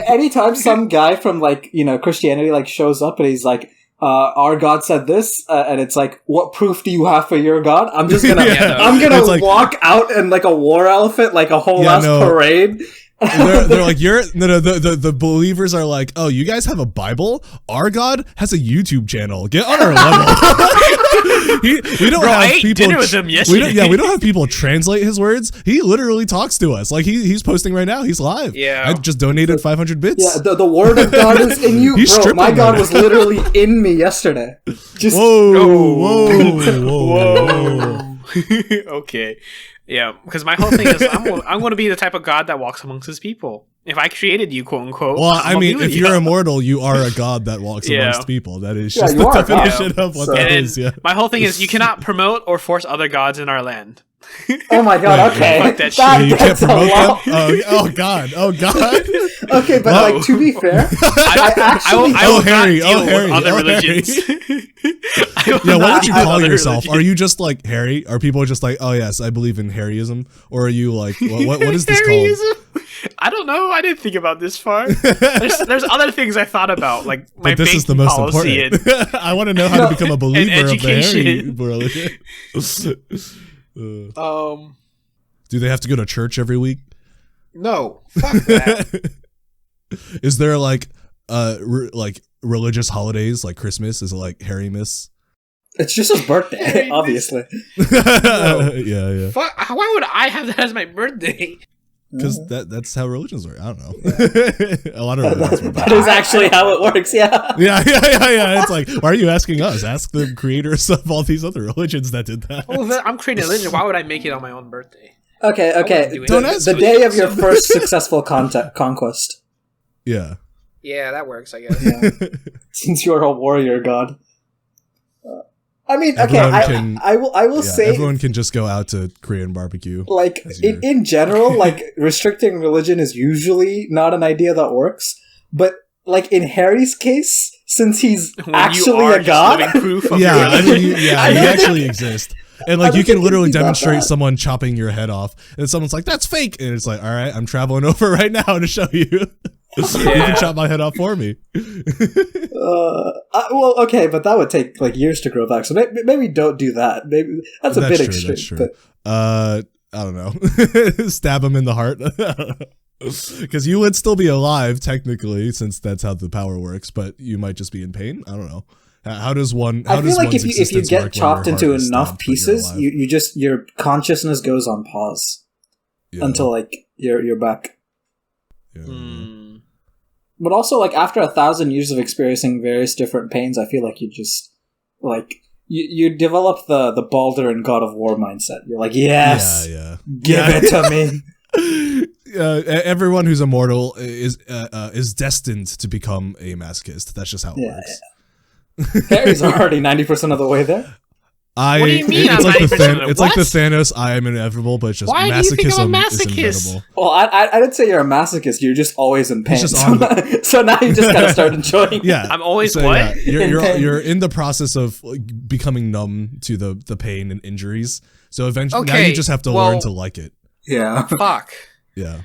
Anytime some guy from like Christianity like shows up and he's like, our God said this, and it's like, what proof do you have for your God? I'm just gonna, I'm gonna walk out in like a war elephant, like a whole ass parade, They're like, the believers are like, oh, you guys have a Bible? Our God has a YouTube channel. Get on our level. We don't have people. Dinner with him yesterday. We don't have people translate his words. He literally talks to us. Like he's posting right now. He's live. Yeah, I just donated 500 bits. Yeah, the word of God is in you, bro. My God was literally in me yesterday. Just whoa. Okay. Yeah, because my whole thing is I'm going to be the type of God that walks amongst his people. If I created you, quote unquote. Well, I mean, if you're immortal, you are a God that walks amongst people. That is just the definition of what that is. Yeah. My whole thing is you cannot promote or force other gods in our land. Oh my God! Okay, Fuck that shit. You can't promote them. Oh God! Okay, but like to be fair, I will Harry! not deal with other religions. Yeah, what would you call yourself? Are you just like Harry? Are people just like, oh yes, I believe in Harryism? Or are you like, what is this called? I don't know. I didn't think about this far. There's other things I thought about, like my but this banking is the most policy important. I want to know how to become a believer of the Harry religion. Do they have to go to church every week? No, fuck that. Is there like religious holidays like Christmas? Is it like Harry-mas? It's just his birthday, obviously. Yeah. Fuck, why would I have that as my birthday? Because that's how religions work. I don't know. A lot of religions work. That is actually how it works. Yeah. Yeah. It's like, why are you asking us? Ask the creators of all these other religions that did that. Well, I'm creating a religion. Why would I make it on my own birthday? Okay. The day of your first successful conquest. Yeah. Yeah, that works, I guess. Yeah. Since you're a warrior god. I mean, okay, I will say everyone can just go out to Korean barbecue. Like in general, like restricting religion is usually not an idea that works. But like in Harry's case, since he's actually a god, he actually exists. And like you can literally demonstrate someone chopping your head off, and someone's like, "That's fake," and it's like, "All right, I'm traveling over right now to show you." You can chop my head off for me. Well, okay, but that would take like years to grow back. So maybe don't do that. Maybe that's a bit extreme. That's true. But I don't know. Stab him in the heart, because you would still be alive technically, since that's how the power works. But you might just be in pain. I don't know. How does one? I feel like if you get chopped into enough pieces, you just your consciousness goes on pause until like you're back. Yeah. But also, like, after 1,000 years of experiencing various different pains, I feel like you just, like, you develop the Baldur and God of War mindset. You're like, yes, give it to me. Everyone who's immortal is destined to become a masochist. That's just how it works. Yeah. Harry's already 90% of the way there. What do you mean? It's like the Thanos "I am inevitable," but it's just why masochism do you think I'm a masochist? is inevitable. Well, I didn't say you're a masochist. You're just always in pain. So now you just gotta start enjoying. Yeah, I'm always what? Yeah, you're in the process of becoming numb to the pain and injuries. So eventually, now you just have to learn to like it. Yeah. Fuck. Yeah,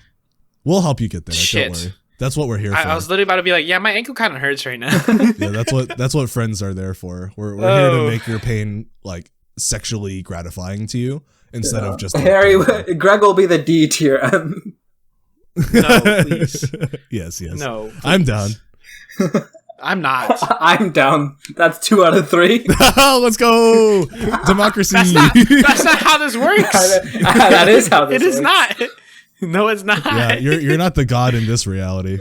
we'll help you get there. Shit. Don't worry. That's what we're here for. I was literally about to be like, yeah, my ankle kind of hurts right now. Yeah, that's what friends are there for. We're here to make your pain like sexually gratifying to you instead of just Harry. Greg will be the D to your M. No, please. Yes. No, please. I'm down. I'm not. I'm down. That's 2 out of 3. Let's go. Democracy. That's not how this works. That is how this works. It is not. No, it's not. Yeah, you're not the god in this reality.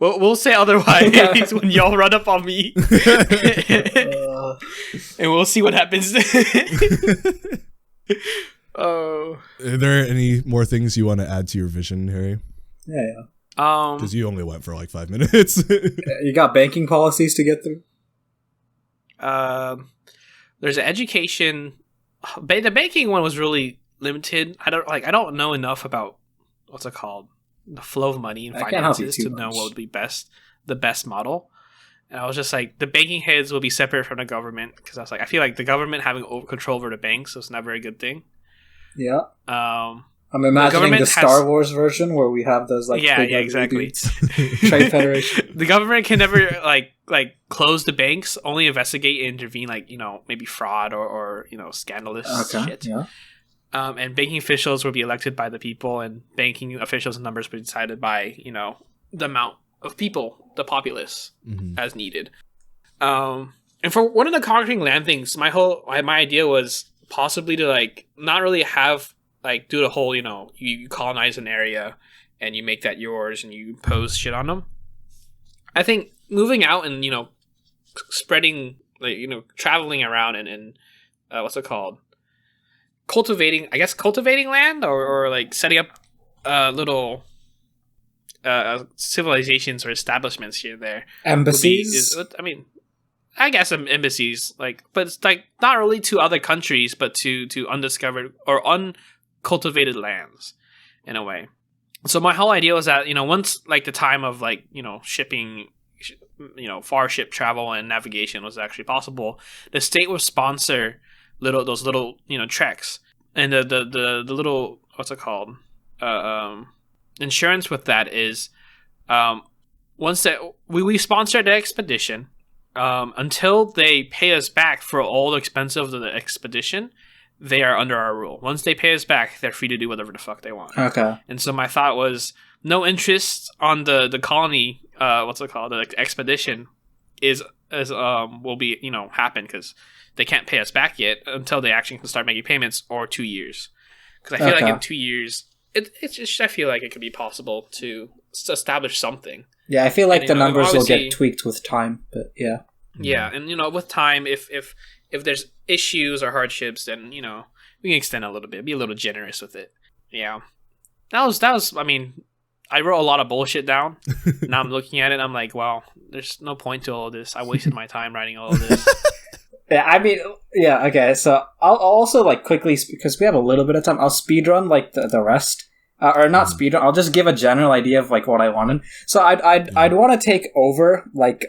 We'll say otherwise when y'all run up on me, and we'll see what happens. Oh, are there any more things you want to add to your vision, Harry? Yeah. Because you only went for like 5 minutes. You got banking policies to get through. There's an education. The banking one was really limited. I don't know enough about what's it called, the flow of money and finances to know what would be the best model. And I was just like, the banking heads will be separate from the government, because I was like, I feel like the government having control over the banks is not a very good thing. Yeah. I'm imagining the Star Wars version where we have those like exactly. Trade Federation. The government can never like close the banks, only investigate and intervene, like, maybe fraud or scandalous shit. Yeah. and banking officials would be elected by the people, and banking officials' numbers would be decided by, the amount of people, the populace, as needed. And for one of the conquering land things, my idea was possibly to like not really have like do the whole, you colonize an area and you make that yours and you impose shit on them. I think moving out and spreading, like, traveling around and what's it called? Cultivating land or like setting up little civilizations or establishments here and there. Embassies? I guess embassies, but it's like not really to other countries, but to undiscovered or uncultivated lands, in a way. So my whole idea was that once like the time of like shipping, far ship travel and navigation was actually possible, the state would sponsor those little treks, and the little, what's it called, insurance with that is once that we sponsor the expedition. Until they pay us back for all the expenses of the expedition, they are under our rule. Once they pay us back, they're free to do whatever the fuck they want. Okay. And so my thought was no interest on the colony. What's it called? The expedition will be happen because they can't pay us back yet until they actually can start making payments, or 2 years. Because I feel like in 2 years, I feel like it could be possible to establish something. Yeah, I feel like the numbers will get tweaked with time, but yeah. Yeah, and with time, if there's issues or hardships, then we can extend a little bit, be a little generous with it. Yeah, that was. I wrote a lot of bullshit down. Now I'm looking at it, I'm like, wow, there's no point to all of this. I wasted my time writing all of this. Yeah, okay. So I'll also like quickly, because we have a little bit of time, I'll speedrun like the rest. Or not speedrun. I'll just give a general idea of like what I wanted. So I'd want to take over like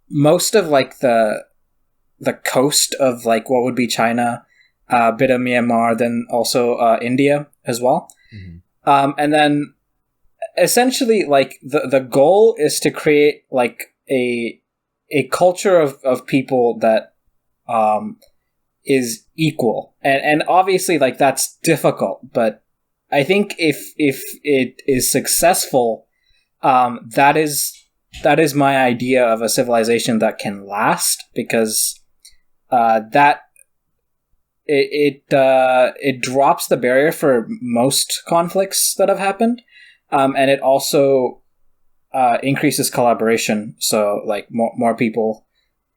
most of like the coast of like what would be China, a bit of Myanmar, then also India as well. And then essentially like the goal is to create like a culture of people that is equal, and obviously like that's difficult, but I think if it is successful, that is my idea of a civilization that can last, because that it drops the barrier for most conflicts that have happened, and it also increases collaboration. So like more people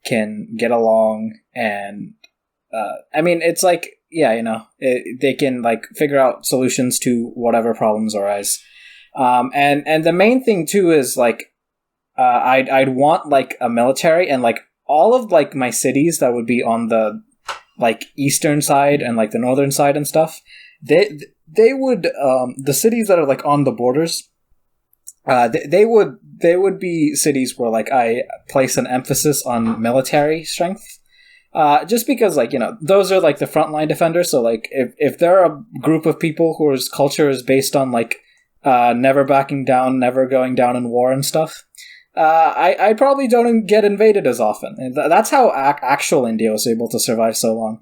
can get along, and it's like. Yeah, they can like figure out solutions to whatever problems arise, and the main thing too is like, I'd want like a military, and like all of like my cities that would be on the like eastern side and like the northern side and stuff. They would the cities that are like on the borders, they would be cities where like I place an emphasis on military strength. Just because, like, those are, like, the frontline defenders, so, like, if there are a group of people whose culture is based on, like, never backing down, never going down in war and stuff, I probably don't get invaded as often. And that's how actual India was able to survive so long.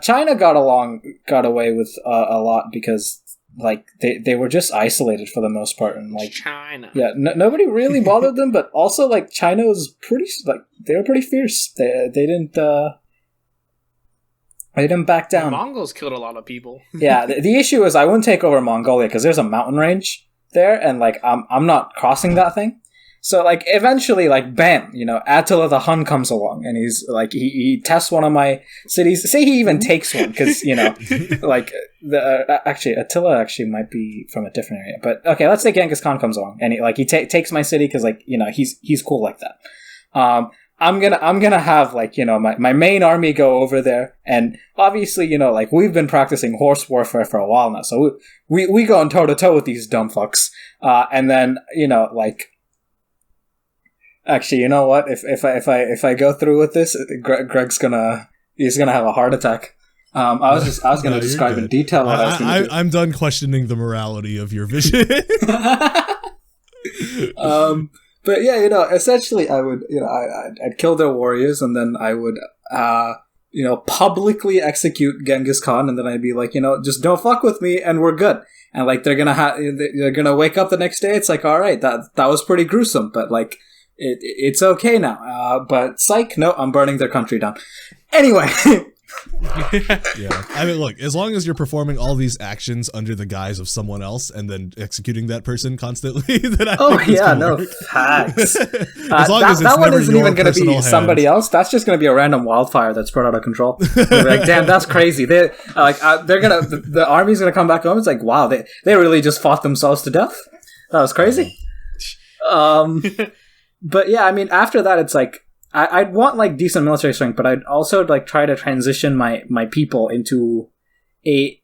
China got away with a lot because, like, they were just isolated for the most part, and like China. Yeah, nobody really bothered them. But also, like, China was pretty, like, they were pretty fierce. They didn't back down. The Mongols killed a lot of people. Yeah, the issue is I wouldn't take over Mongolia because there's a mountain range there, and like I'm not crossing that thing. So, like, eventually, like, bam, Attila the Hun comes along, and he's, like, he tests one of my cities. Say he even takes one, because, like, actually, Attila actually might be from a different area. But, okay, let's say Genghis Khan comes along, and he takes my city, because, like, he's cool like that. I'm gonna have, like, my main army go over there, and obviously, like, we've been practicing horse warfare for a while now, so we going toe-to-toe with these dumb fucks. And then, like... Actually, you know what? If I go through with this, Greg's gonna have a heart attack. I was gonna describe in detail what I was gonna do. I'm done questioning the morality of your vision. But yeah, essentially, I would, I'd kill their warriors, and then I would publicly execute Genghis Khan, and then I'd be like, just don't fuck with me, and we're good. And like they're gonna wake up the next day. It's like, all right, that was pretty gruesome, but like it's okay now. But psych, no, I'm burning their country down. Anyway. Yeah, I mean, look, as long as you're performing all these actions under the guise of someone else and then executing that person constantly, then I think facts. As long as that one isn't even going to be somebody else. That's just going to be a random wildfire that's spread out of control. Like, damn, that's crazy. They're gonna the army's gonna come back home. It's like, wow, they really just fought themselves to death. That was crazy. But yeah, I mean, after that, it's like. I'd want like decent military strength, but I'd also like try to transition my people into a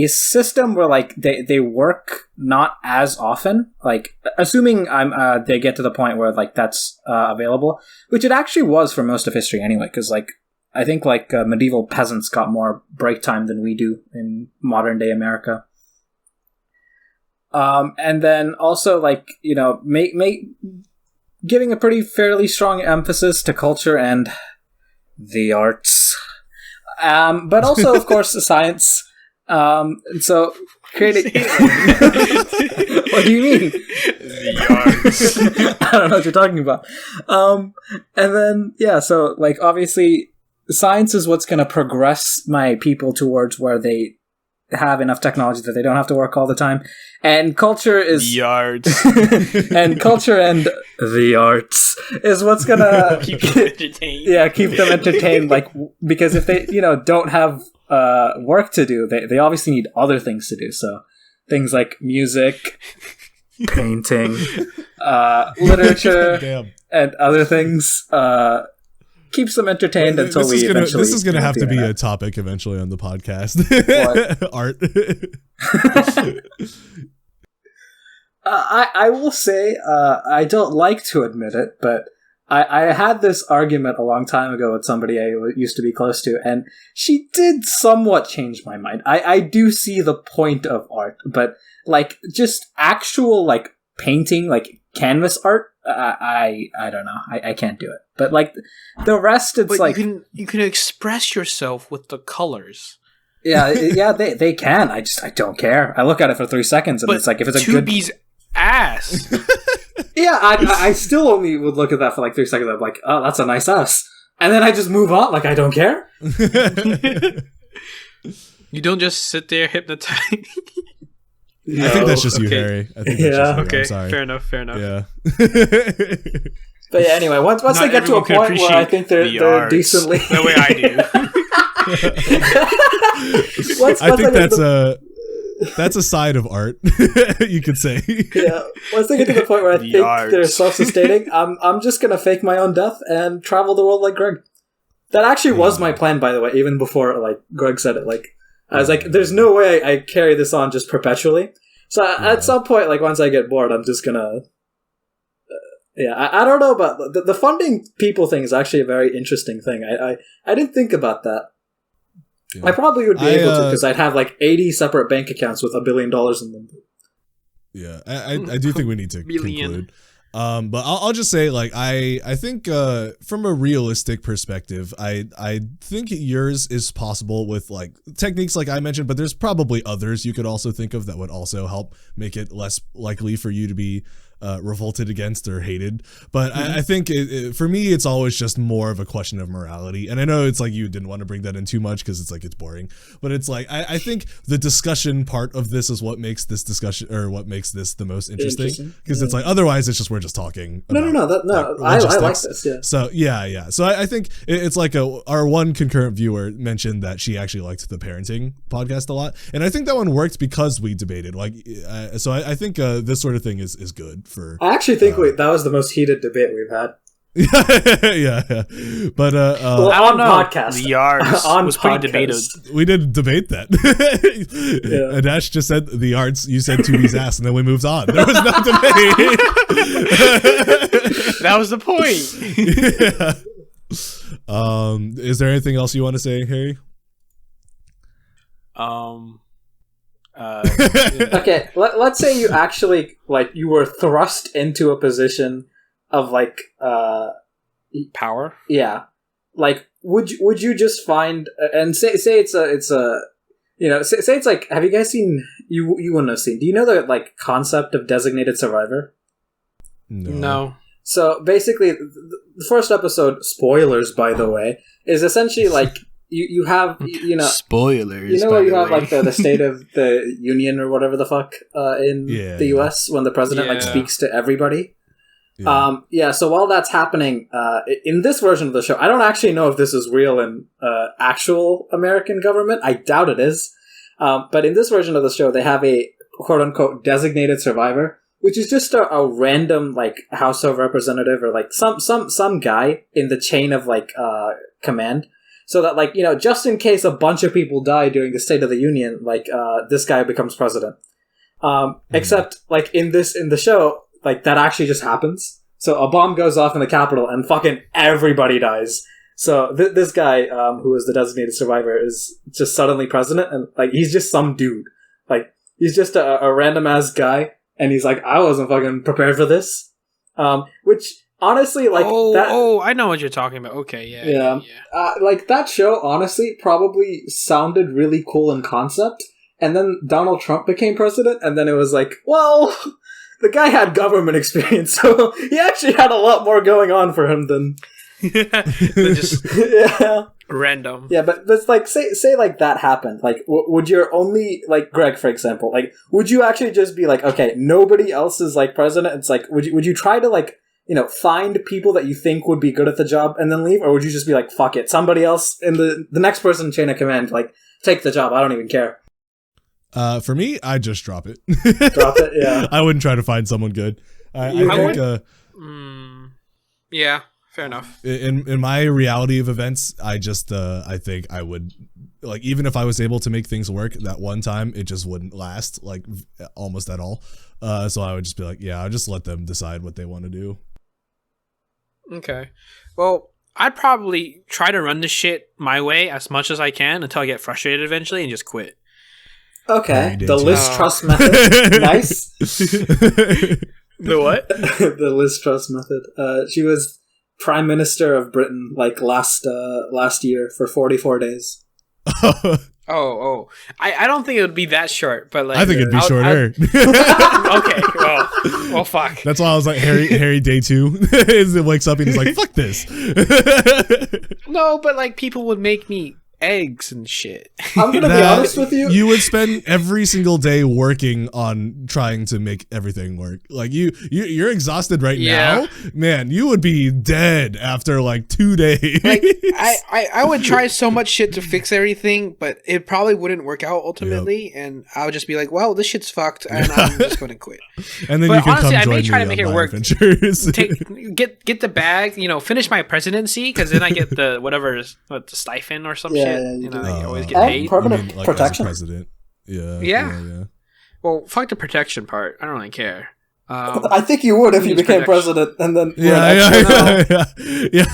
system where like they work not as often. Like assuming they get to the point where like that's available, which it actually was for most of history anyway. Because like I think like medieval peasants got more break time than we do in modern day America. And then also like make giving a pretty fairly strong emphasis to culture and the arts. But also, of course, the science. And so, creating... What do you mean? The arts. I don't know what you're talking about. And then, yeah, so, like, obviously, science is what's going to progress my people towards where they have enough technology that they don't have to work all the time. And culture is... The arts. And culture and the arts is what's gonna... keep them entertained. Yeah, keep them entertained. Like, because if they, don't have work to do, they obviously need other things to do. So things like music, painting, literature, and other things... keeps them entertained until we eventually... This is going to have to be a topic eventually on the podcast. Art. I will say, I don't like to admit it, but I had this argument a long time ago with somebody I used to be close to, and she did somewhat change my mind. I do see the point of art, but like just actual like painting, like canvas art, I don't know. I can't do it. But like the rest, it's like you can express yourself with the colors. Yeah, they can. I don't care. I look at it for 3 seconds, and it's like if it's a good ass. Yeah, I still only would look at that for like 3 seconds. I'm like, oh, that's a nice ass, and then I just move on. Like I don't care. You don't just sit there hypnotized. No. I think that's just you, Harry. I think that's just you. Okay. I'm sorry. Fair enough. Yeah. But yeah, anyway, once they get to a point where I think they're decently the way I do. I think that's a side of art, you could say. Yeah. Once they get to the point where I think they're self-sustaining, I'm just gonna fake my own death and travel the world like Greg. That actually was my plan, by the way, even before like Greg said it. Like I was like, there's no way I carry this on just perpetually. So at some point, like once I get bored, I'm just gonna. I don't know about the funding people thing is actually a very interesting thing. I didn't think about that. Yeah. I probably would be able to because I'd have like 80 separate bank accounts with $1 billion in them. Yeah, I do think we need to conclude. But I'll just say, like, I think from a realistic perspective, I think yours is possible with like techniques like I mentioned, but there's probably others you could also think of that would also help make it less likely for you to be revolted against or hated. But I think for me, it's always just more of a question of morality. And I know it's like you didn't want to bring that in too much because it's like it's boring. But it's like I think the discussion part of this is what makes this discussion or what makes this the most interesting. Because it's like otherwise it's just we're just talking. I like this. Yeah. So yeah. So I think it's like our one concurrent viewer mentioned that she actually liked the parenting podcast a lot, and I think that one worked because we debated. Like, so I think this sort of thing is good. I actually think that was the most heated debate we've had. yeah. But on podcast, the arts was pretty debated. We didn't debate that. Aadharsh just said the arts. You said 2B's ass, and then we moved on. There was no debate. That was the point. Yeah. Is there anything else you want to say, Harry? Okay, let's say you actually like you were thrust into a position of like power. Yeah, like would you just find and say it's a you know say it's like, have you guys seen, you wouldn't have seen, do you know the like concept of designated survivor? No. So basically, the first episode, spoilers by the way, is essentially like you have spoilers. You know where you have like the State of the Union or whatever the fuck in the US when the president like speaks to everybody. So while that's happening, in this version of the show, I don't actually know if this is real in actual American government. I doubt it is. But in this version of the show, they have a quote-unquote designated survivor, which is just a random like House of Representative or like some guy in the chain of like command. So that like, you know, just in case a bunch of people die during the State of the Union, like this guy becomes president. Except like in the show, like that actually just happens. So a bomb goes off in the Capitol and fucking everybody dies. So this guy, who is the designated survivor, is just suddenly president, and like he's just some dude. Like he's just a random ass guy, and he's like, I wasn't fucking prepared for this. Which honestly, like, I know what you're talking about. Okay, yeah. Like that show, honestly, probably sounded really cool in concept, and then Donald Trump became president, and then it was like, well, the guy had government experience, so he actually had a lot more going on for him than just random. Yeah, but it's like, say like that happened. Like, would your only, like Greg, for example, like, would you actually just be like, okay, nobody else is like president? It's like, would you try to like, you know, find people that you think would be good at the job and then leave, or would you just be like, fuck it, somebody else in the next person in chain of command, like, take the job, I don't even care. For me, I just drop it. Drop it, yeah. I wouldn't try to find someone good. I think, yeah, fair enough. In my reality of events, I think I would, like, even if I was able to make things work that one time, it just wouldn't last, like, almost at all. So I would just be like, yeah, I'll just let them decide what they want to do. Okay. Well, I'd probably try to run the shit my way as much as I can until I get frustrated eventually and just quit. Okay, the Liz Truss method. Nice. The what? The Liz Truss method. She was Prime Minister of Britain like last year for 44 days. I don't think it would be that short, but like I think it'd be shorter. Okay, well, fuck. That's why I was like, Harry day 2 is it wakes up and he's like, fuck this. No, but like people would make me eggs and shit. I'm gonna be honest with you. You would spend every single day working on trying to make everything work. Like you're exhausted right now, man. You would be dead after like 2 days. Like, I would try so much shit to fix everything, but it probably wouldn't work out ultimately, and I would just be like, well, this shit's fucked, and I'm just gonna quit. And then but you can honestly, come I join may try me to make it on my work. adventures. Get the bag, you know, finish my presidency, because then I get the the stipend or some shit. You know, I always get paid. Permanent protection. As a president. Yeah. Well, fuck the protection part. I don't really care. I think you would if you became president, and then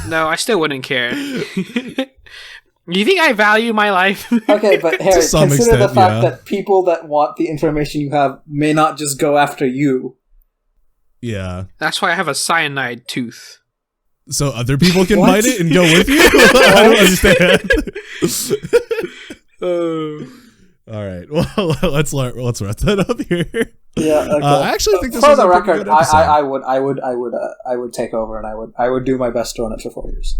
No, I still wouldn't care. You think I value my life? Okay, but Harry, consider extent, the fact that people that want the information you have may not just go after you. Yeah. That's why I have a cyanide tooth. So other people can bite it and go with you? I don't understand. All right. Well, let's wrap that up here. Yeah. Okay. I actually think this for was the a pretty record, good episode. I would take over, and I would do my best to run it for 4 years.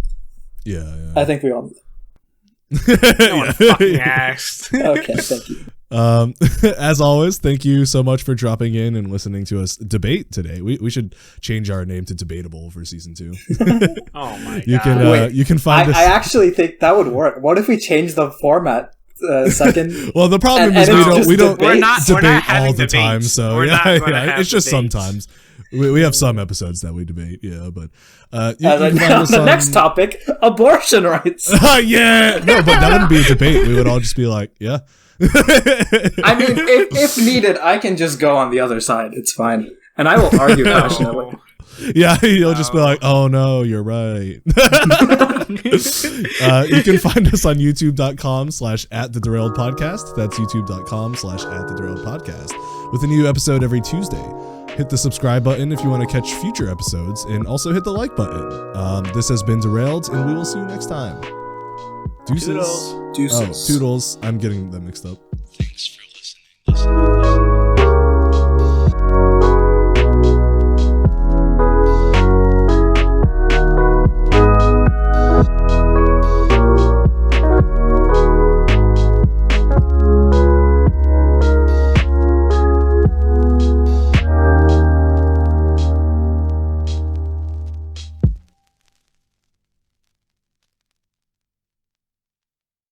Yeah. I think we all need No one fucking asked. Okay, thank you. As always, thank you so much for dropping in and listening to us debate today. We should change our name to Debatable for season 2. Oh my god! You can find us. I actually think that would work. What if we change the format? Second. Well, the problem is we don't we're not debate having all the debates. time. So we're it's just debates. sometimes. We have some episodes that we debate, but the next topic, abortion rights. Yeah, no, but that wouldn't be a debate. We would all just be like, yeah. I mean, if needed, I can just go on the other side. It's fine, and I will argue passionately. Yeah, you'll just be like, oh no, you're right. You can find us on youtube.com/@thederailledpodcast. That's youtube.com/@thederailledpodcast with a new episode every Tuesday. Hit the subscribe button if you want to catch future episodes, and also hit the like button. This has been Derailed, and we will see you next time. Deuces. Deuces. Oh, toodles. I'm getting them mixed up.